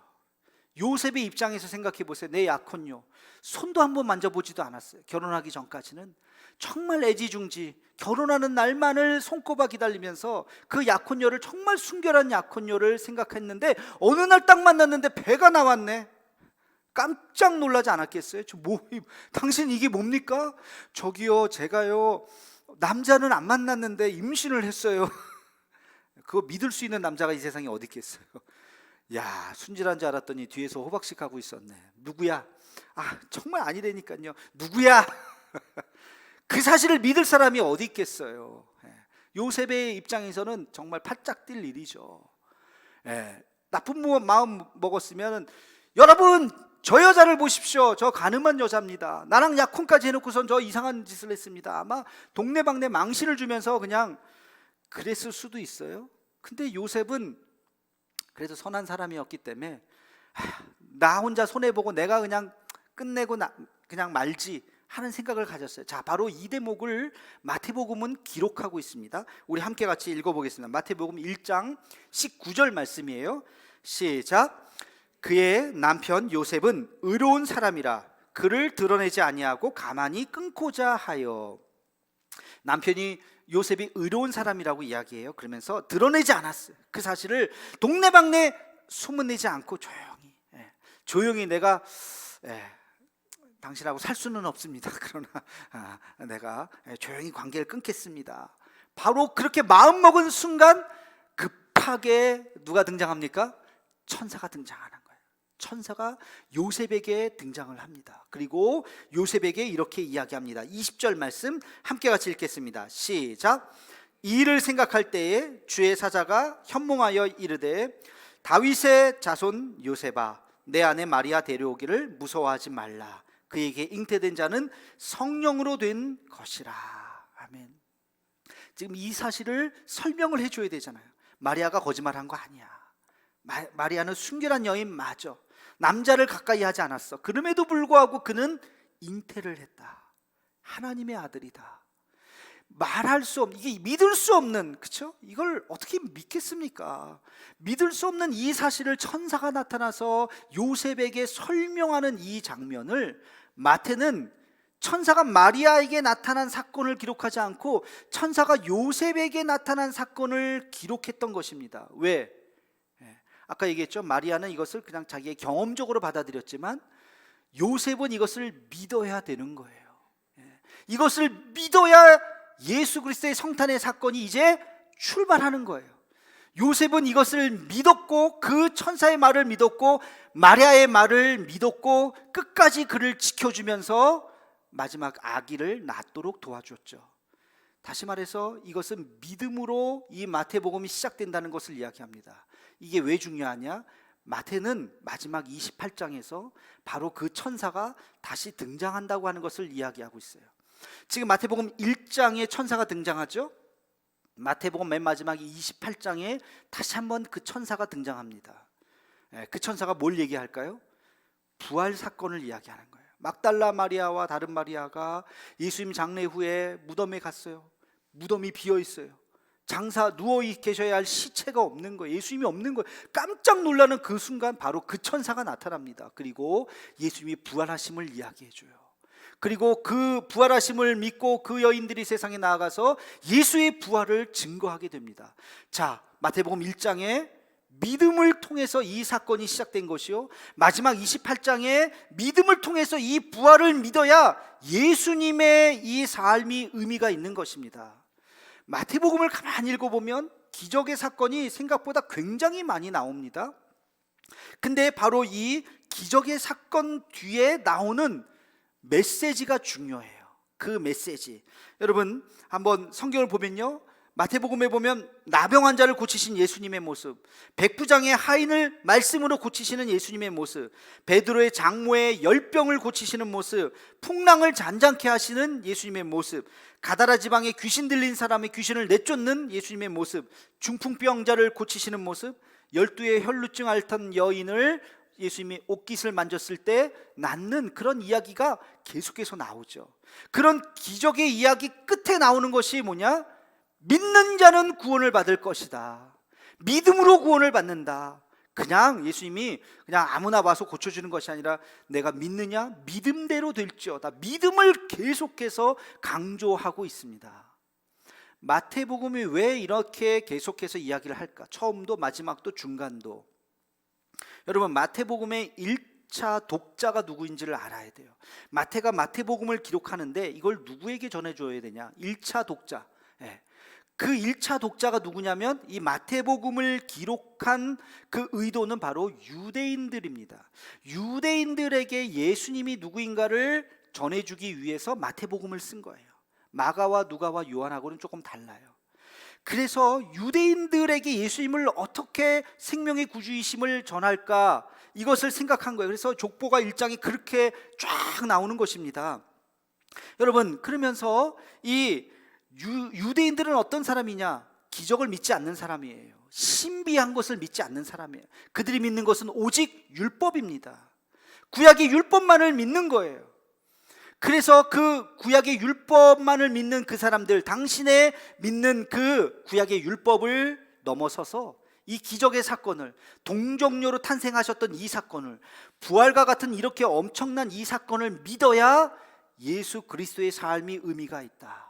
요셉의 입장에서 생각해 보세요. 내 약혼녀 손도 한번 만져보지도 않았어요. 결혼하기 전까지는 정말 애지중지 결혼하는 날만을 손꼽아 기다리면서 그 약혼녀를 정말 순결한 약혼녀를 생각했는데 어느 날 딱 만났는데 배가 나왔네. 깜짝 놀라지 않았겠어요? 당신 이게 뭡니까? 저기요, 제가요 남자는 안 만났는데 임신을 했어요. 그거 믿을 수 있는 남자가 이 세상에 어디 있겠어요? 야, 순진한 줄 알았더니 뒤에서 호박씩 하고 있었네. 누구야? 아, 정말 아니라니까요. 누구야? 그 사실을 믿을 사람이 어디 있겠어요? 요셉의 입장에서는 정말 팔짝 뛸 일이죠. 나쁜 마음 먹었으면, 여러분 저 여자를 보십시오. 저 가늠한 여자입니다. 나랑 약혼까지 해놓고선 저 이상한 짓을 했습니다. 아마 동네방네 망신을 주면서 그냥 그랬을 수도 있어요. 근데 요셉은 그래도 선한 사람이었기 때문에 나 혼자 손해보고 내가 그냥 끝내고 그냥 말지 하는 생각을 가졌어요. 자, 바로 이 대목을 마태복음은 기록하고 있습니다. 우리 함께 같이 읽어보겠습니다. 마태복음 1장 19절 말씀이에요. 시작. 그의 남편 요셉은 의로운 사람이라 그를 드러내지 아니하고 가만히 끊고자 하여. 남편이 요셉이 의로운 사람이라고 이야기해요. 그러면서 드러내지 않았어요. 그 사실을 동네방네 소문내지 않고 조용히 내가 당신하고 살 수는 없습니다. 그러나 내가 조용히 관계를 끊겠습니다. 바로 그렇게 마음먹은 순간 급하게 누가 등장합니까? 천사가 등장하는 거예요. 천사가 요셉에게 등장을 합니다. 그리고 요셉에게 이렇게 이야기합니다. 20절 말씀 함께 같이 읽겠습니다. 시작. 이 일을 생각할 때에 주의 사자가 현몽하여 이르되 다윗의 자손 요셉아, 내 아내 마리아 데려오기를 무서워하지 말라. 그에게 잉태된 자는 성령으로 된 것이라. 아멘. 지금 이 사실을 설명을 해줘야 되잖아요. 마리아가 거짓말한 거 아니야. 마리아는 순결한 여인 맞아. 남자를 가까이 하지 않았어. 그럼에도 불구하고 그는 잉태를 했다. 하나님의 아들이다. 말할 수 없는, 이게 믿을 수 없는, 그렇죠? 이걸 어떻게 믿겠습니까? 믿을 수 없는 이 사실을 천사가 나타나서 요셉에게 설명하는 이 장면을 마태는 천사가 마리아에게 나타난 사건을 기록하지 않고 천사가 요셉에게 나타난 사건을 기록했던 것입니다. 왜? 아까 얘기했죠. 마리아는 이것을 그냥 자기의 경험적으로 받아들였지만 요셉은 이것을 믿어야 되는 거예요. 이것을 믿어야 예수 그리스도의 성탄의 사건이 이제 출발하는 거예요. 요셉은 이것을 믿었고 그 천사의 말을 믿었고 마리아의 말을 믿었고 끝까지 그를 지켜주면서 마지막 아기를 낳도록 도와줬죠. 다시 말해서 이것은 믿음으로 이 마태복음이 시작된다는 것을 이야기합니다. 이게 왜 중요하냐? 마태는 마지막 28장에서 바로 그 천사가 다시 등장한다고 하는 것을 이야기하고 있어요. 지금 마태복음 1장에 천사가 등장하죠. 마태복음 맨 마지막 28장에 다시 한번 그 천사가 등장합니다. 그 천사가 뭘 얘기할까요? 부활 사건을 이야기하는 거예요. 막달라 마리아와 다른 마리아가 예수님 장례 후에 무덤에 갔어요. 무덤이 비어 있어요. 장사 누워 계셔야 할 시체가 없는 거예요. 예수님이 없는 거예요. 깜짝 놀라는 그 순간 바로 그 천사가 나타납니다. 그리고 예수님이 부활하심을 이야기해 줘요. 그리고 그 부활하심을 믿고 그 여인들이 세상에 나아가서 예수의 부활을 증거하게 됩니다. 자, 마태복음 1장에 믿음을 통해서 이 사건이 시작된 것이요, 마지막 28장에 믿음을 통해서 이 부활을 믿어야 예수님의 이 삶이 의미가 있는 것입니다. 마태복음을 가만히 읽어보면 기적의 사건이 생각보다 굉장히 많이 나옵니다. 근데 바로 이 기적의 사건 뒤에 나오는 메시지가 중요해요. 그 메시지, 여러분 한번 성경을 보면요, 마태복음에 보면 나병 환자를 고치신 예수님의 모습, 백부장의 하인을 말씀으로 고치시는 예수님의 모습, 베드로의 장모의 열병을 고치시는 모습, 풍랑을 잔잔케 하시는 예수님의 모습, 가다라 지방에 귀신 들린 사람의 귀신을 내쫓는 예수님의 모습, 중풍병자를 고치시는 모습, 12의 혈루증 앓던 여인을 예수님이 옷깃을 만졌을 때 낫는 그런 이야기가 계속해서 나오죠. 그런 기적의 이야기 끝에 나오는 것이 뭐냐? 믿는 자는 구원을 받을 것이다. 믿음으로 구원을 받는다. 그냥 예수님이 그냥 아무나 와서 고쳐주는 것이 아니라 내가 믿느냐? 믿음대로 될지어다. 믿음을 계속해서 강조하고 있습니다. 마태복음이 왜 이렇게 계속해서 이야기를 할까? 처음도 마지막도 중간도. 여러분, 마태복음의 1차 독자가 누구인지를 알아야 돼요. 마태가 마태복음을 기록하는데 이걸 누구에게 전해줘야 되냐? 1차 독자. 그 1차 독자가 누구냐면 이 마태복음을 기록한 그 의도는 바로 유대인들입니다. 유대인들에게 예수님이 누구인가를 전해주기 위해서 마태복음을 쓴 거예요. 마가와 누가와 요한하고는 조금 달라요. 그래서 유대인들에게 예수님을 어떻게 생명의 구주이심을 전할까, 이것을 생각한 거예요. 그래서 족보가 1장이 그렇게 쫙 나오는 것입니다. 여러분, 그러면서 이 유대인들은 어떤 사람이냐? 기적을 믿지 않는 사람이에요. 신비한 것을 믿지 않는 사람이에요. 그들이 믿는 것은 오직 율법입니다. 구약의 율법만을 믿는 거예요. 그래서 그 구약의 율법만을 믿는 그 사람들, 당신의 믿는 그 구약의 율법을 넘어서서 이 기적의 사건을, 동정녀로 탄생하셨던 이 사건을, 부활과 같은 이렇게 엄청난 이 사건을 믿어야 예수 그리스도의 삶이 의미가 있다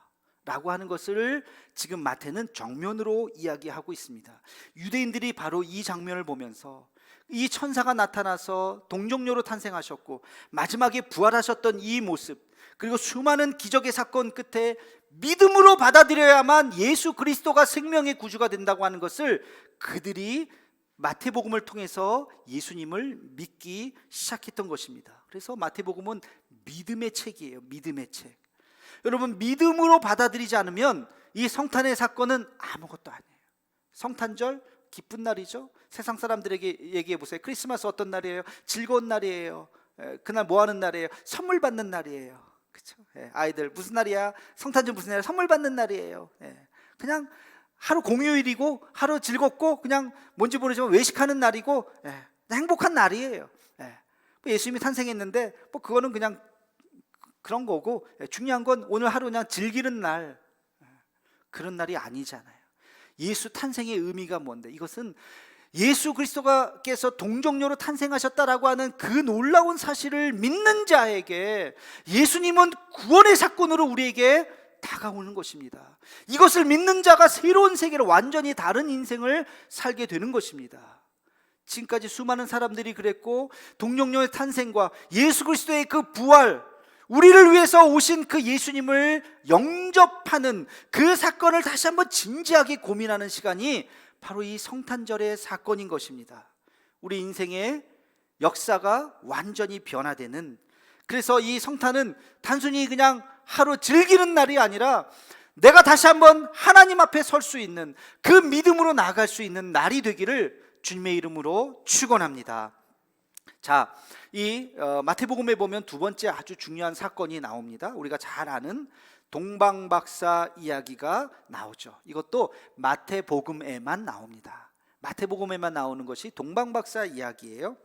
라고 하는 것을 지금 마태는 정면으로 이야기하고 있습니다. 유대인들이 바로 이 장면을 보면서 이 천사가 나타나서 동정녀로 탄생하셨고 마지막에 부활하셨던 이 모습, 그리고 수많은 기적의 사건 끝에 믿음으로 받아들여야만 예수 그리스도가 생명의 구주가 된다고 하는 것을 그들이 마태복음을 통해서 예수님을 믿기 시작했던 것입니다. 그래서 마태복음은 믿음의 책이에요. 믿음의 책. 여러분, 믿음으로 받아들이지 않으면 이 성탄의 사건은 아무것도 아니에요. 성탄절 기쁜 날이죠. 세상 사람들에게 얘기해 보세요. 크리스마스 어떤 날이에요? 즐거운 날이에요. 그날 뭐 하는 날이에요? 선물 받는 날이에요. 그렇죠? 아이들 무슨 날이야? 성탄절 무슨 날이야? 선물 받는 날이에요. 그냥 하루 공휴일이고 하루 즐겁고 그냥 뭔지 모르지만 외식하는 날이고 행복한 날이에요. 예수님이 탄생했는데 뭐 그거는 그냥 그런 거고, 중요한 건 오늘 하루 그냥 즐기는 날, 그런 날이 아니잖아요. 예수 탄생의 의미가 뭔데? 이것은 예수 그리스도께서 동정녀로 탄생하셨다라고 하는 그 놀라운 사실을 믿는 자에게 예수님은 구원의 사건으로 우리에게 다가오는 것입니다. 이것을 믿는 자가 새로운 세계를, 완전히 다른 인생을 살게 되는 것입니다. 지금까지 수많은 사람들이 그랬고, 동정녀의 탄생과 예수 그리스도의 그 부활, 우리를 위해서 오신 그 예수님을 영접하는 그 사건을 다시 한번 진지하게 고민하는 시간이 바로 이 성탄절의 사건인 것입니다. 우리 인생의 역사가 완전히 변화되는, 그래서 이 성탄은 단순히 그냥 하루 즐기는 날이 아니라 내가 다시 한번 하나님 앞에 설 수 있는, 그 믿음으로 나아갈 수 있는 날이 되기를 주님의 이름으로 축원합니다. 자, 이 마태복음에 보면 두 번째 아주 중요한 사건이 나옵니다. 우리가 잘 아는 동방박사 이야기가 나오죠. 이것도 마태복음에만 나옵니다. 마태복음에만 나오는 것이 동방박사 이야기예요.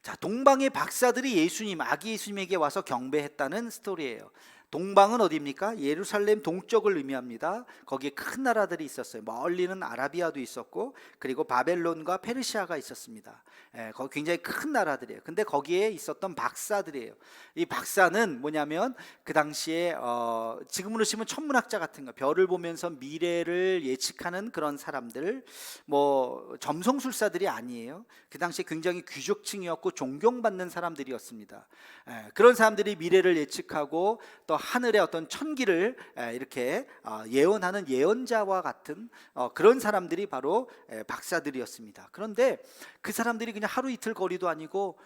자, 동방의 박사들이 예수님, 아기 예수님에게 와서 경배했다는 스토리예요. 동방은 어디입니까? 예루살렘 동쪽을 의미합니다. 거기에 큰 나라들이 있었어요. 멀리는 아라비아도 있었고, 그리고 바벨론과 페르시아가 있었습니다. 거기 굉장히 큰 나라들이에요. 근데 거기에 있었던 박사들이에요. 이 박사는 뭐냐면 그 당시에 지금으로 치면 천문학자 같은 거, 별을 보면서 미래를 예측하는 그런 사람들, 뭐 점성술사들이 아니에요. 그 당시에 굉장히 귀족층이었고 존경받는 사람들이었습니다. 그런 사람들이 미래를 예측하고 또 하늘의 어떤 천기를 이렇게 예언하는 예언자와 같은 그런 사람들이 바로 박사들이었습니다. 그런데 그 사람들이 그냥 하루 이틀 거리도 아니고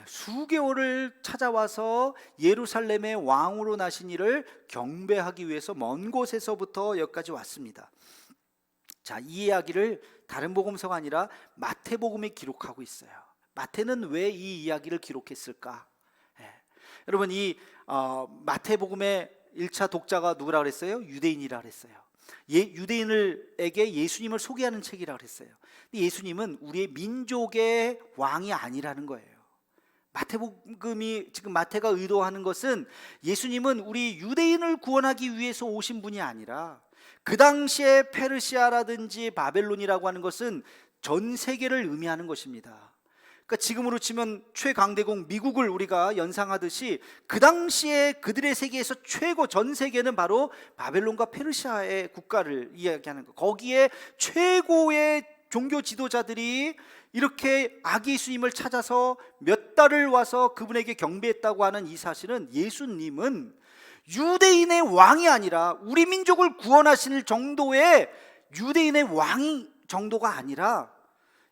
수개월을 찾아와서 예루살렘의 왕으로 나신 이를 경배하기 위해서 먼 곳에서부터 여기까지 왔습니다. 자, 이 이야기를 다른 복음서가 아니라 마태복음에 기록하고 있어요. 마태는 왜 이 이야기를 기록했을까? 여러분, 이 마태복음의 1차 독자가 누구라 그랬어요? 유대인이라 그랬어요. 유대인에게 예수님을 소개하는 책이라 그랬어요. 근데 예수님은 우리의 민족의 왕이 아니라는 거예요. 마태복음이 지금 마태가 의도하는 것은 예수님은 우리 유대인을 구원하기 위해서 오신 분이 아니라 그 당시에 페르시아라든지 바벨론이라고 하는 것은 전 세계를 의미하는 것입니다. 그러니까 지금으로 치면 최강대국 미국을 우리가 연상하듯이 그 당시에 그들의 세계에서 최고, 전 세계는 바로 바벨론과 페르시아의 국가를 이야기하는 거. 거기에 최고의 종교 지도자들이 이렇게 아기 예수님을 찾아서 몇 달을 와서 그분에게 경배했다고 하는 이 사실은, 예수님은 유대인의 왕이 아니라, 우리 민족을 구원하실 정도의 유대인의 왕이 정도가 아니라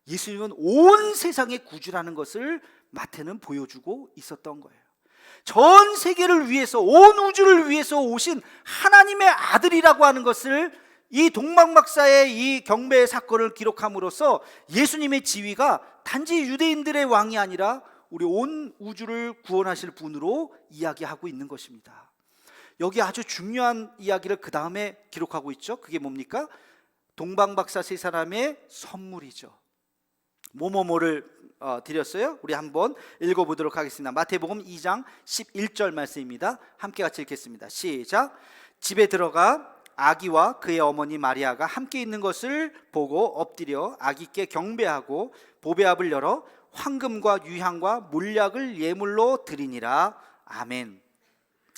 예수님은 온 세상의 구주라는 것을 마태는 보여주고 있었던 거예요. 전 세계를 위해서, 온 우주를 위해서 오신 하나님의 아들이라고 하는 것을, 이 동방박사의 이 경배의 사건을 기록함으로써 예수님의 지위가 단지 유대인들의 왕이 아니라 우리 온 우주를 구원하실 분으로 이야기하고 있는 것입니다. 여기 아주 중요한 이야기를 그 다음에 기록하고 있죠. 그게 뭡니까? 동방박사 세 사람의 선물이죠. 뭐뭐뭐를 드렸어요. 우리 한번 읽어보도록 하겠습니다. 마태복음 2장 11절 말씀입니다. 함께 같이 읽겠습니다. 시작. 집에 들어가 아기와 그의 어머니 마리아가 함께 있는 것을 보고 엎드려 아기께 경배하고 보배압을 열어 황금과 유향과 몰약을 예물로 드리니라. 아멘.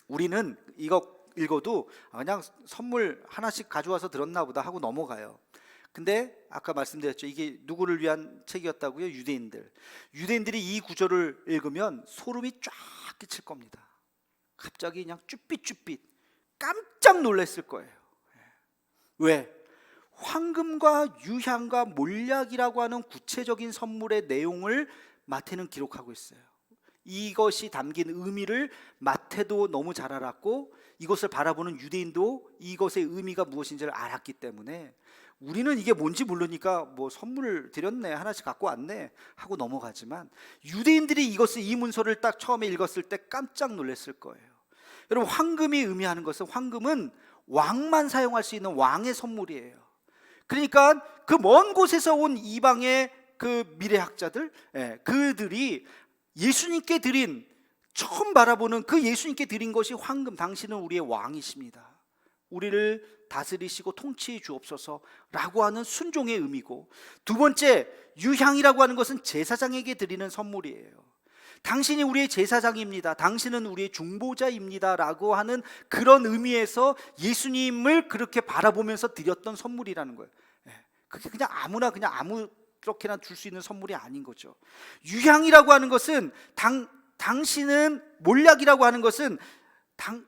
우리는 이거 읽어도 그냥 선물 하나씩 가져와서 들었나 보다 하고 넘어가요. 근데 아까 말씀드렸죠. 이게 누구를 위한 책이었다고요? 유대인들이 이 구절을 읽으면 소름이 쫙 끼칠 겁니다. 갑자기 그냥 쭈삣쭈삣 깜짝 놀랐을 거예요. 왜? 황금과 유향과 몰약이라고 하는 구체적인 선물의 내용을 마태는 기록하고 있어요. 이것이 담긴 의미를 마태도 너무 잘 알았고, 이것을 바라보는 유대인도 이것의 의미가 무엇인지를 알았기 때문에 우리는 이게 뭔지 모르니까 뭐 선물을 드렸네, 하나씩 갖고 왔네 하고 넘어가지만, 유대인들이 이 문서를 딱 처음에 읽었을 때 깜짝 놀랐을 거예요. 여러분, 황금이 의미하는 것은, 황금은 왕만 사용할 수 있는 왕의 선물이에요. 그러니까 그 먼 곳에서 온 이방의 그 미래학자들, 그들이 예수님께 드린, 처음 바라보는 그 예수님께 드린 것이 황금, 당신은 우리의 왕이십니다, 우리를 다스리시고 통치해 주옵소서라고 하는 순종의 의미고, 두 번째 유향이라고 하는 것은 제사장에게 드리는 선물이에요. 당신이 우리의 제사장입니다, 당신은 우리의 중보자입니다 라고 하는 그런 의미에서 예수님을 그렇게 바라보면서 드렸던 선물이라는 거예요. 그게 그냥 아무나 그냥 아무렇게나 줄 수 있는 선물이 아닌 거죠. 유향이라고 하는 것은 당신은, 몰약이라고 하는 것은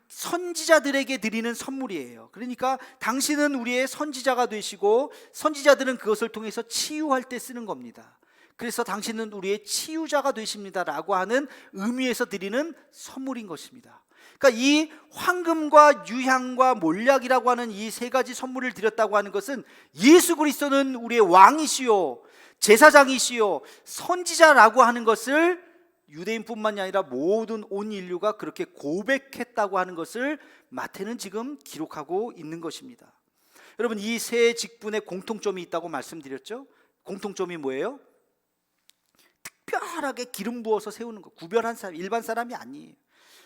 선지자들에게 드리는 선물이에요. 그러니까 당신은 우리의 선지자가 되시고 선지자들은 그것을 통해서 치유할 때 쓰는 겁니다. 그래서 당신은 우리의 치유자가 되십니다 라고 하는 의미에서 드리는 선물인 것입니다. 그러니까 이 황금과 유향과 몰약이라고 하는 이 세 가지 선물을 드렸다고 하는 것은, 예수 그리스도는 우리의 왕이시요 제사장이시요 선지자라고 하는 것을 유대인뿐만이 아니라 모든 온 인류가 그렇게 고백했다고 하는 것을 마태는 지금 기록하고 있는 것입니다. 여러분, 이 세 직분에 공통점이 있다고 말씀드렸죠. 공통점이 뭐예요? 특별하게 기름 부어서 세우는 거, 구별한 사람, 일반 사람이 아니에요.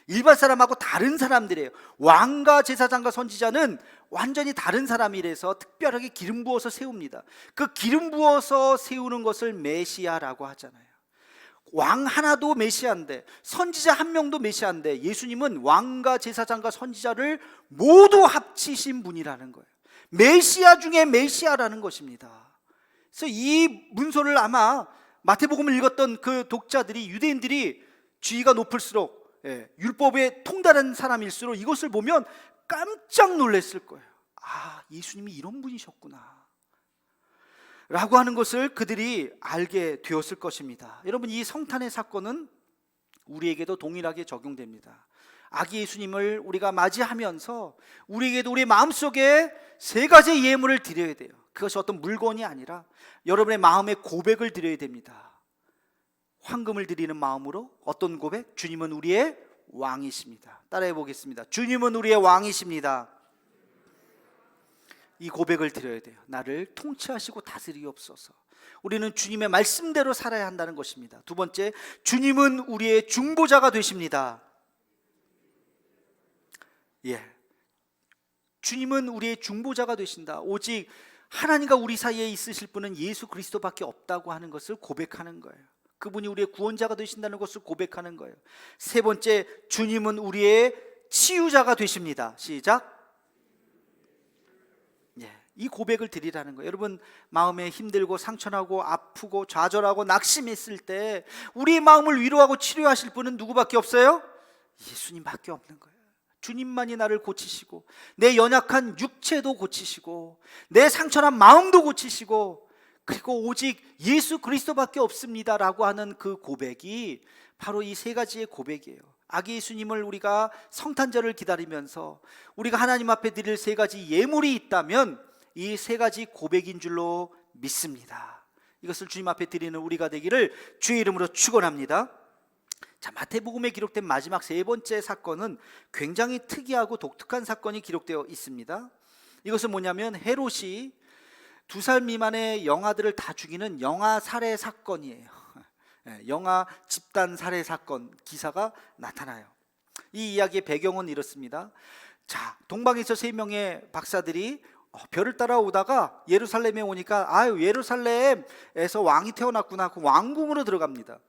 일반 사람하고 다른 사람들이에요. 왕과 제사장과 선지자는 완전히 다른 사람이라서 특별하게 기름 부어서 세웁니다. 그 기름 부어서 세우는 것을 메시아라고 하잖아요. 왕 하나도 메시아인데, 선지자 한 명도 메시아인데, 예수님은 왕과 제사장과 선지자를 모두 합치신 분이라는 거예요. 메시아 중에 메시아라는 것입니다. 그래서 이 문서를 아마 마태복음을 읽었던 그 독자들이, 유대인들이 지위가 높을수록, 율법에 통달한 사람일수록 이것을 보면 깜짝 놀랐을 거예요. 아, 예수님이 이런 분이셨구나 라고 하는 것을 그들이 알게 되었을 것입니다. 여러분, 이 성탄의 사건은 우리에게도 동일하게 적용됩니다. 아기 예수님을 우리가 맞이하면서 우리에게도 우리 마음속에 세 가지의 예물을 드려야 돼요. 그것이 어떤 물건이 아니라 여러분의 마음의 고백을 드려야 됩니다. 황금을 드리는 마음으로 어떤 고백? 주님은 우리의 왕이십니다. 따라해 보겠습니다. 주님은 우리의 왕이십니다. 이 고백을 드려야 돼요. 나를 통치하시고 다스리옵소서. 우리는 주님의 말씀대로 살아야 한다는 것입니다. 두 번째, 주님은 우리의 중보자가 되십니다. 주님은 우리의 중보자가 되신다. 오직 하나님과 우리 사이에 있으실 분은 예수 그리스도밖에 없다고 하는 것을 고백하는 거예요. 그분이 우리의 구원자가 되신다는 것을 고백하는 거예요. 세 번째, 주님은 우리의 치유자가 되십니다. 시작. 이 고백을 드리라는 거예요. 여러분, 마음에 힘들고 상처나고 아프고 좌절하고 낙심했을 때 우리의 마음을 위로하고 치료하실 분은 누구밖에 없어요? 예수님밖에 없는 거예요. 주님만이 나를 고치시고 내 연약한 육체도 고치시고 내 상처난 마음도 고치시고, 그리고 오직 예수 그리스도밖에 없습니다라고 하는 그 고백이 바로 이 세 가지의 고백이에요. 아기 예수님을 우리가 성탄절을 기다리면서 우리가 하나님 앞에 드릴 세 가지 예물이 있다면 이 세 가지 고백인 줄로 믿습니다. 이것을 주님 앞에 드리는 우리가 되기를 주의 이름으로 축원합니다. 자, 마태복음에 기록된 마지막 세 번째 사건은 굉장히 특이하고 독특한 사건이 기록되어 있습니다. 이것은 뭐냐면 헤롯이 2살 미만의 영아들을 다 죽이는 영아 살해 사건이에요. 영아 집단 살해 사건 기사가 나타나요. 이 이야기의 배경은 이렇습니다. 자, 동방에서 3명의 박사들이 별을 따라오다가 예루살렘에 오니까 예루살렘에서 왕이 태어났구나. 그 왕궁으로 들어갑니다.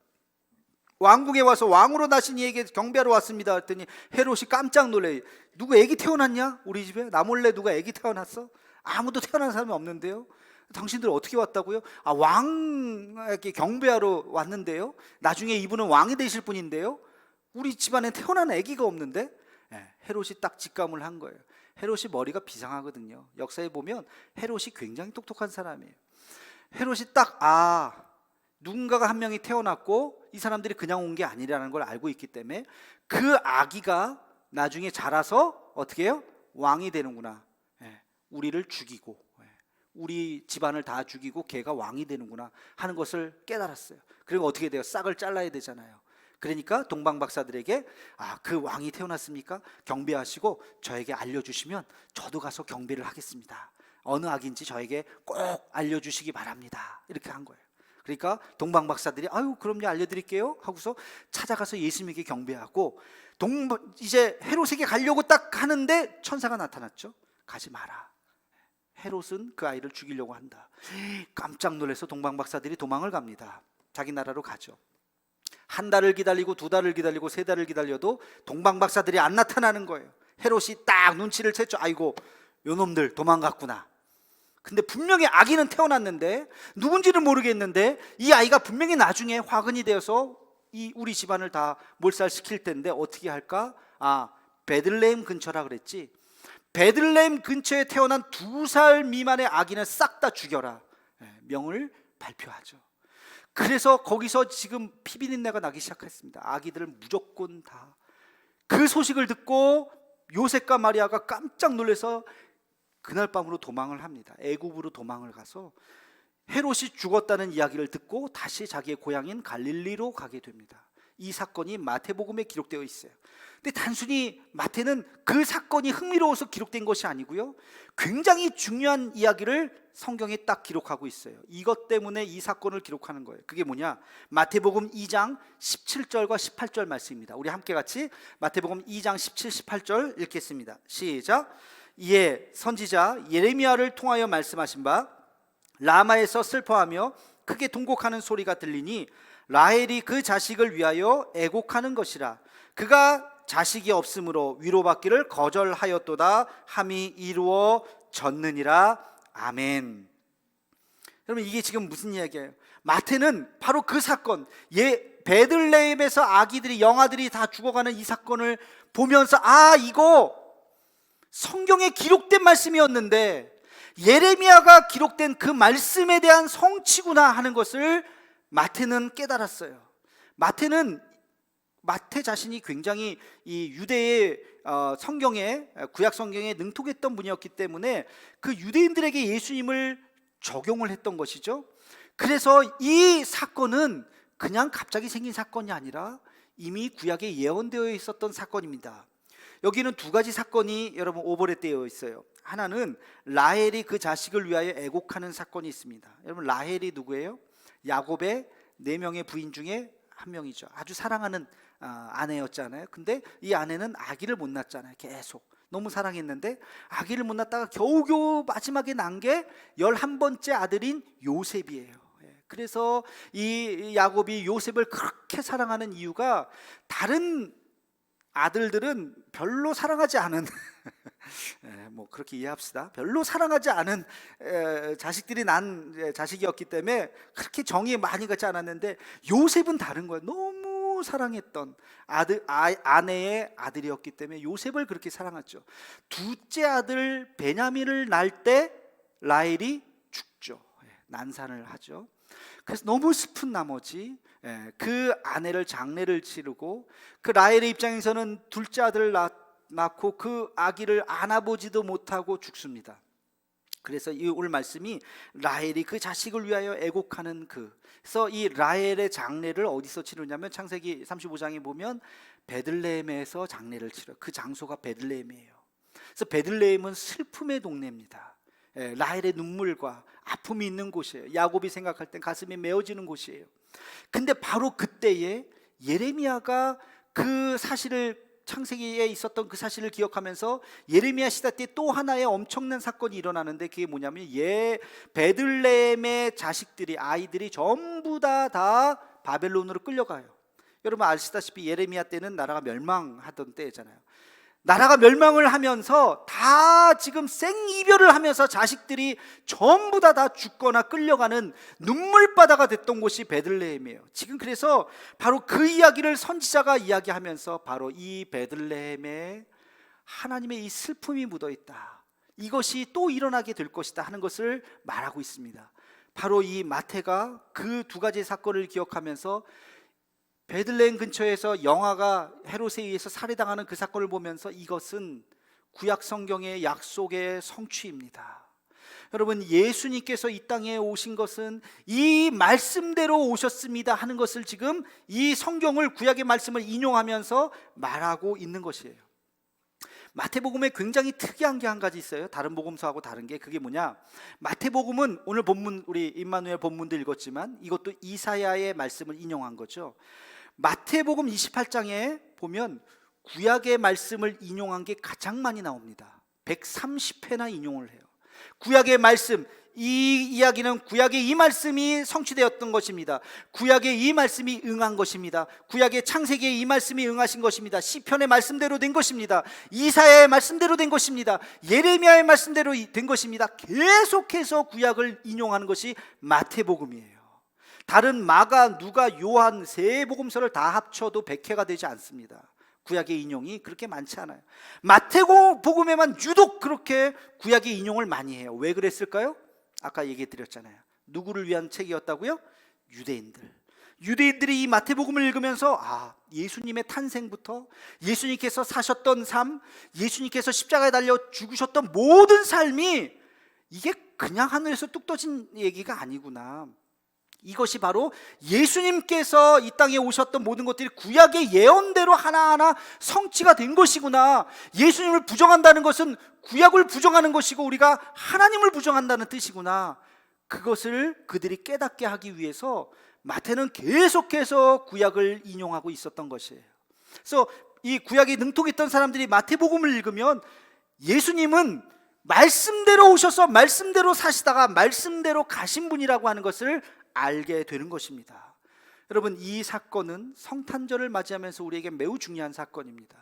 왕궁에 와서 왕으로 나신 이에게 경배하러 왔습니다 했더니 헤롯이 깜짝 놀래요. 누구 애기 태어났냐? 우리 집에? 나 몰래 누가 애기 태어났어? 아무도 태어난 사람이 없는데요. 당신들 어떻게 왔다고요? 왕에게 경배하러 왔는데요. 나중에 이분은 왕이 되실 분인데요. 우리 집안에 태어난 애기가 없는데? 헤롯이 딱 직감을 한 거예요. 헤롯이 머리가 비상하거든요. 역사에 보면 헤롯이 굉장히 똑똑한 사람이에요. 헤롯이 딱 누군가가 한 명이 태어났고 이 사람들이 그냥 온 게 아니라는 걸 알고 있기 때문에 그 아기가 나중에 자라서 어떻게 해요? 왕이 되는구나. 우리를 죽이고 우리 집안을 다 죽이고 걔가 왕이 되는구나 하는 것을 깨달았어요. 그리고 어떻게 돼요? 싹을 잘라야 되잖아요. 그러니까 동방 박사들에게 그 왕이 태어났습니까? 경배하시고 저에게 알려주시면 저도 가서 경배를 하겠습니다. 어느 악인지 저에게 꼭 알려주시기 바랍니다. 이렇게 한 거예요. 그러니까 동방 박사들이 그럼요, 알려드릴게요 하고서 찾아가서 예수님에게 경배하고 이제 헤롯에게 가려고 딱 하는데 천사가 나타났죠. 가지 마라. 헤롯은 그 아이를 죽이려고 한다. 깜짝 놀라서 동방 박사들이 도망을 갑니다. 자기 나라로 가죠. 한 달을 기다리고 2달을 기다리고 3달을 기다려도 동방 박사들이 안 나타나는 거예요. 헤롯이 딱 눈치를 챘죠. 아이고, 요놈들 도망갔구나. 근데 분명히 아기는 태어났는데 누군지는 모르겠는데 이 아이가 분명히 나중에 화근이 되어서 우리 집안을 다 몰살시킬 텐데 어떻게 할까? 베들레헴 근처라 그랬지. 베들레헴 근처에 태어난 2살 미만의 아기는 싹 다 죽여라. 명을 발표하죠. 그래서 거기서 지금 피비린내가 나기 시작했습니다. 아기들을 무조건 다. 그 소식을 듣고 요셉과 마리아가 깜짝 놀라서 그날 밤으로 도망을 합니다. 애굽으로 도망을 가서 헤롯이 죽었다는 이야기를 듣고 다시 자기의 고향인 갈릴리로 가게 됩니다. 이 사건이 마태복음에 기록되어 있어요. 근데 단순히 마태는 그 사건이 흥미로워서 기록된 것이 아니고요, 굉장히 중요한 이야기를 성경에 딱 기록하고 있어요. 이것 때문에 이 사건을 기록하는 거예요. 그게 뭐냐? 마태복음 2장 17절과 18절 말씀입니다. 우리 함께 같이 마태복음 2장 17, 18절 읽겠습니다. 시작. 이에 선지자 예레미야를 통하여 말씀하신 바 라마에서 슬퍼하며 크게 통곡하는 소리가 들리니 라헬이 그 자식을 위하여 애곡하는 것이라. 그가 자식이 없으므로 위로받기를 거절하였도다 함이 이루어졌느니라. 아멘. 여러분 이게 지금 무슨 이야기예요? 마태는 바로 그 사건, 베들레헴에서 아기들이 영아들이 다 죽어가는 이 사건을 보면서 이거 성경에 기록된 말씀이었는데 예레미야가 기록된 그 말씀에 대한 성취구나 하는 것을 마태는 깨달았어요. 마태 자신이 굉장히 이 유대의 성경에, 구약 성경에 능통했던 분이었기 때문에 그 유대인들에게 예수님을 적용을 했던 것이죠. 그래서 이 사건은 그냥 갑자기 생긴 사건이 아니라 이미 구약에 예언되어 있었던 사건입니다. 여기는 두 가지 사건이 여러분 오버랩되어 있어요. 하나는 라헬이 그 자식을 위하여 애곡하는 사건이 있습니다. 여러분 라헬이 누구예요? 야곱의 4명의 부인 중에 한 명이죠. 아주 사랑하는 아내였잖아요. 근데 이 아내는 아기를 못 낳았잖아요. 계속 너무 사랑했는데 아기를 못 낳다가 겨우겨우 마지막에 낳은 게 11번째 아들인 요셉이에요. 그래서 이 야곱이 요셉을 그렇게 사랑하는 이유가 다른 아들들은 별로 사랑하지 않은 뭐 그렇게 이해합시다. 별로 사랑하지 않은 자식들이 난 자식이었기 때문에 그렇게 정이 많이 가지 않았는데 요셉은 다른 거예요. 너무 사랑했던 아내의 아들이었기 때문에 요셉을 그렇게 사랑했죠. 둘째 아들 베냐민을 낳을 때 라헬이 죽죠. 난산을 하죠. 그래서 너무 슬픈 나머지 그 아내를 장례를 치르고 그 라헬의 입장에서는 둘째 아들을 낳고 그 아기를 안아보지도 못하고 죽습니다. 그래서 이 오늘 말씀이 라헬이 그 자식을 위하여 애곡하는 그래서 이 라헬의 장례를 어디서 치르냐면 창세기 35장에 보면 베들레헴에서 장례를 치러요. 그 장소가 베들레헴이에요. 그래서 베들레헴은 슬픔의 동네입니다. 라헬의 눈물과 아픔이 있는 곳이에요. 야곱이 생각할 땐 가슴이 메어지는 곳이에요. 근데 바로 그때에 예레미야가 그 사실을 창세기에 있었던 그 사실을 기억하면서 예레미야 시대 때 또 하나의 엄청난 사건이 일어나는데 그게 뭐냐면 베들레헴의 아이들이 전부 다 바벨론으로 끌려가요. 여러분 아시다시피 예레미야 때는 나라가 멸망하던 때잖아요. 나라가 멸망을 하면서 다 지금 생이별을 하면서 자식들이 전부 다 죽거나 끌려가는 눈물바다가 됐던 곳이 베들레헴이에요. 지금 그래서 바로 그 이야기를 선지자가 이야기하면서 바로 이 베들레헴에 하나님의 이 슬픔이 묻어있다, 이것이 또 일어나게 될 것이다 하는 것을 말하고 있습니다. 바로 이 마태가 그 두 가지 사건을 기억하면서 베들레헴 근처에서 영아가 헤롯에 의해서 살해당하는 그 사건을 보면서 이것은 구약 성경의 약속의 성취입니다. 여러분 예수님께서 이 땅에 오신 것은 이 말씀대로 오셨습니다 하는 것을 지금 이 성경을 구약의 말씀을 인용하면서 말하고 있는 것이에요. 마태복음에 굉장히 특이한 게 한 가지 있어요. 다른 복음서하고 다른 게 그게 뭐냐? 마태복음은 오늘 본문 우리 임마누엘 본문도 읽었지만 이것도 이사야의 말씀을 인용한 거죠. 마태복음 28장에 보면 구약의 말씀을 인용한 게 가장 많이 나옵니다. 130회나 인용을 해요. 구약의 말씀, 이 이야기는 구약의 이 말씀이 성취되었던 것입니다. 구약의 이 말씀이 응한 것입니다. 구약의 창세기의 이 말씀이 응하신 것입니다. 시편의 말씀대로 된 것입니다. 이사야의 말씀대로 된 것입니다. 예레미야의 말씀대로 된 것입니다. 계속해서 구약을 인용하는 것이 마태복음이에요. 다른 마가, 누가, 요한 세 복음서를 다 합쳐도 100회가 되지 않습니다. 구약의 인용이 그렇게 많지 않아요. 마태복음에만 유독 그렇게 구약의 인용을 많이 해요. 왜 그랬을까요? 아까 얘기 드렸잖아요. 누구를 위한 책이었다고요? 유대인들이 이 마태복음을 읽으면서 예수님의 탄생부터 예수님께서 사셨던 삶, 예수님께서 십자가에 달려 죽으셨던 모든 삶이 이게 그냥 하늘에서 뚝 떠진 얘기가 아니구나. 이것이 바로 예수님께서 이 땅에 오셨던 모든 것들이 구약의 예언대로 하나하나 성취가 된 것이구나. 예수님을 부정한다는 것은 구약을 부정하는 것이고 우리가 하나님을 부정한다는 뜻이구나. 그것을 그들이 깨닫게 하기 위해서 마태는 계속해서 구약을 인용하고 있었던 것이에요. 그래서 이 구약에 능통했던 사람들이 마태복음을 읽으면 예수님은 말씀대로 오셔서 말씀대로 사시다가 말씀대로 가신 분이라고 하는 것을 알게 되는 것입니다. 여러분 이 사건은 성탄절을 맞이하면서 우리에게 매우 중요한 사건입니다.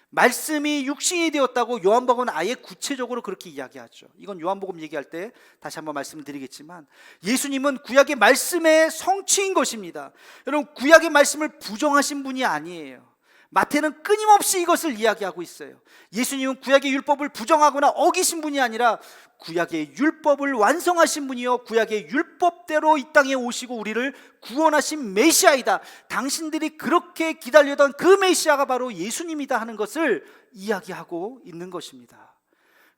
말씀이 육신이 되었다고 요한복음은 아예 구체적으로 그렇게 이야기하죠. 이건 요한복음 얘기할 때 다시 한번 말씀드리겠지만, 예수님은 구약의 말씀의 성취인 것입니다. 여러분, 구약의 말씀을 부정하신 분이 아니에요. 마태는 끊임없이 이것을 이야기하고 있어요. 예수님은 구약의 율법을 부정하거나 어기신 분이 아니라 구약의 율법을 완성하신 분이요, 구약의 율법대로 이 땅에 오시고 우리를 구원하신 메시아이다. 당신들이 그렇게 기다리던 그 메시아가 바로 예수님이다 하는 것을 이야기하고 있는 것입니다.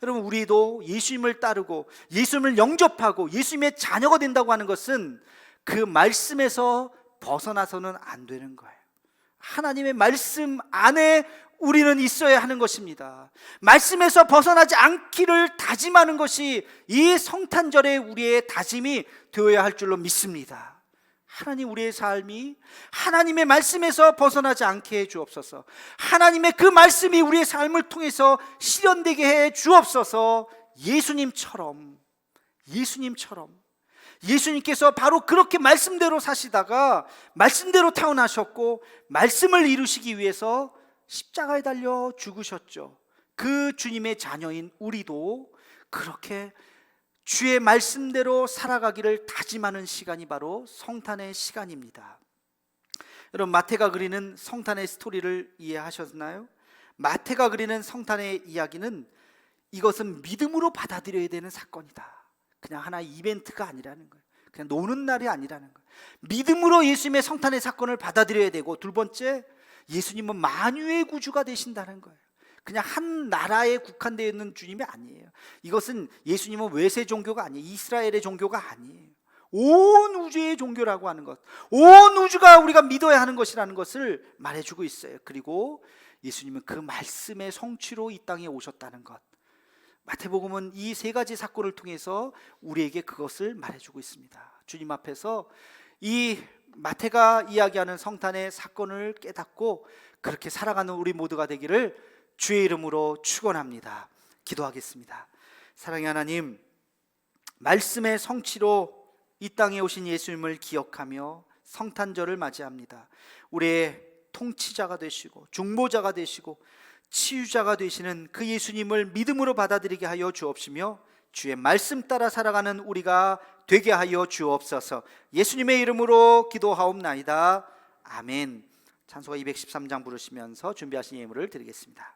여러분, 우리도 예수님을 따르고 예수님을 영접하고 예수님의 자녀가 된다고 하는 것은 그 말씀에서 벗어나서는 안 되는 거예요. 하나님의 말씀 안에 우리는 있어야 하는 것입니다. 말씀에서 벗어나지 않기를 다짐하는 것이 이 성탄절에 우리의 다짐이 되어야 할 줄로 믿습니다. 하나님, 우리의 삶이 하나님의 말씀에서 벗어나지 않게 해 주옵소서. 하나님의 그 말씀이 우리의 삶을 통해서 실현되게 해 주옵소서. 예수님께서 바로 그렇게 말씀대로 사시다가 말씀대로 태어나셨고 말씀을 이루시기 위해서 십자가에 달려 죽으셨죠. 그 주님의 자녀인 우리도 그렇게 주의 말씀대로 살아가기를 다짐하는 시간이 바로 성탄의 시간입니다. 여러분, 마태가 그리는 성탄의 스토리를 이해하셨나요? 마태가 그리는 성탄의 이야기는 이것은 믿음으로 받아들여야 되는 사건이다. 그냥 하나의 이벤트가 아니라는 거예요. 그냥 노는 날이 아니라는 거예요. 믿음으로 예수님의 성탄의 사건을 받아들여야 되고, 둘 번째, 예수님은 만유의 구주가 되신다는 거예요. 그냥 한 나라에 국한되어 있는 주님이 아니에요. 이것은 예수님은 외세 종교가 아니에요. 이스라엘의 종교가 아니에요. 온 우주의 종교라고 하는 것, 온 우주가 우리가 믿어야 하는 것이라는 것을 말해주고 있어요. 그리고 예수님은 그 말씀의 성취로 이 땅에 오셨다는 것, 마태복음은 이 세 가지 사건을 통해서 우리에게 그것을 말해주고 있습니다. 주님 앞에서 이 마태가 이야기하는 성탄의 사건을 깨닫고 그렇게 살아가는 우리 모두가 되기를 주의 이름으로 축원합니다. 기도하겠습니다. 사랑의 하나님, 말씀의 성취로 이 땅에 오신 예수님을 기억하며 성탄절을 맞이합니다. 우리의 통치자가 되시고 중보자가 되시고 치유자가 되시는 그 예수님을 믿음으로 받아들이게 하여 주옵시며 주의 말씀 따라 살아가는 우리가 되게 하여 주옵소서. 예수님의 이름으로 기도하옵나이다. 아멘. 찬송가 213장 부르시면서 준비하신 예물을 드리겠습니다.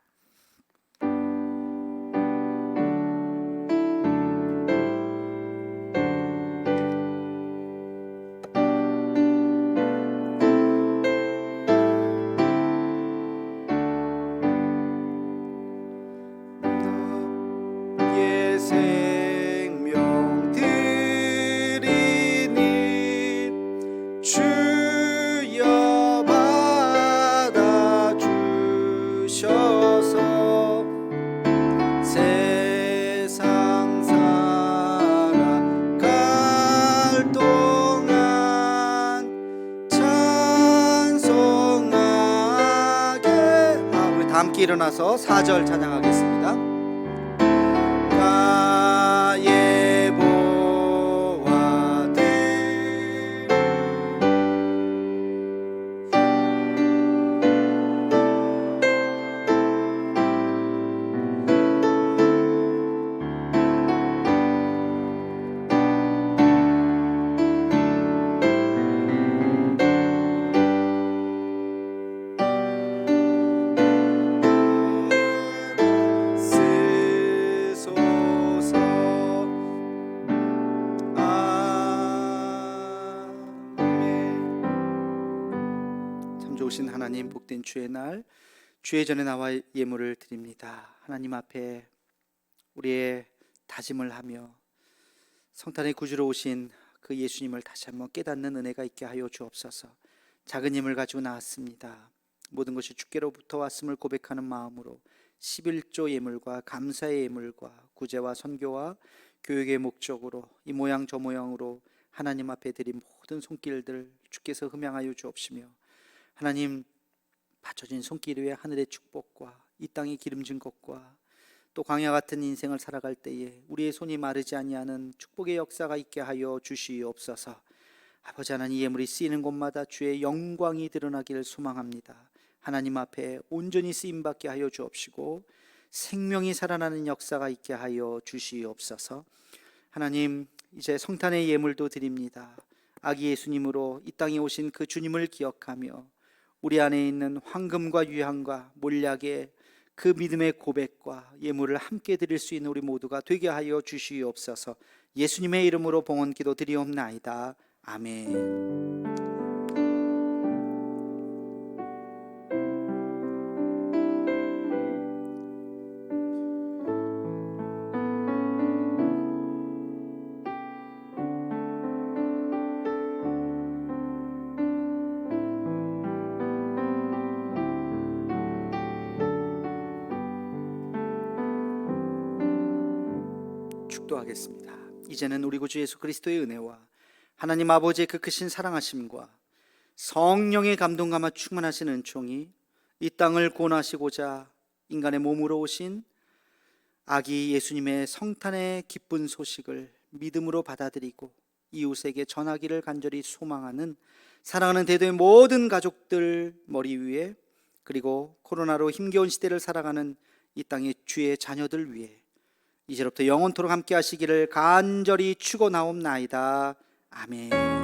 함께 일어나서 4절 찬양하겠습니다. 나의 보화들 좋으신 하나님, 복된 주의 날, 주의 전에 나와 예물을 드립니다. 하나님 앞에 우리의 다짐을 하며 성탄의 구주로 오신 그 예수님을 다시 한번 깨닫는 은혜가 있게 하여 주옵소서. 작은 힘을 가지고 나왔습니다. 모든 것이 주께로부터 왔음을 고백하는 마음으로 11조 예물과 감사의 예물과 구제와 선교와 교육의 목적으로 이 모양 저 모양으로 하나님 앞에 드린 모든 손길들 주께서 흠양하여 주옵시며, 하나님, 받쳐진 손길 위에 하늘의 축복과 이 땅의 기름진 것과 또 광야 같은 인생을 살아갈 때에 우리의 손이 마르지 아니하는 축복의 역사가 있게 하여 주시옵소서. 아버지 하나님, 예물이 쓰이는 곳마다 주의 영광이 드러나기를 소망합니다. 하나님 앞에 온전히 쓰임받게 하여 주옵시고 생명이 살아나는 역사가 있게 하여 주시옵소서. 하나님, 이제 성탄의 예물도 드립니다. 아기 예수님으로 이 땅에 오신 그 주님을 기억하며 우리 안에 있는 황금과 유향과 몰약의 그 믿음의 고백과 예물을 함께 드릴 수 있는 우리 모두가 되게 하여 주시옵소서. 예수님의 이름으로 봉헌 기도 드리옵나이다. 아멘. 축도하겠습니다. 이제는 우리 구주 예수 그리스도의 은혜와 하나님 아버지의 그 크신 사랑하심과 성령의 감동감화 충만하신 은총이 이 땅을 구원하시고자 인간의 몸으로 오신 아기 예수님의 성탄의 기쁜 소식을 믿음으로 받아들이고 이웃에게 전하기를 간절히 소망하는 사랑하는 대도의 모든 가족들 머리 위에, 그리고 코로나로 힘겨운 시대를 살아가는 이 땅의 주의 자녀들 위해 이제로부터 영원토록 함께 하시기를 간절히 축원하옵나이다. 아멘.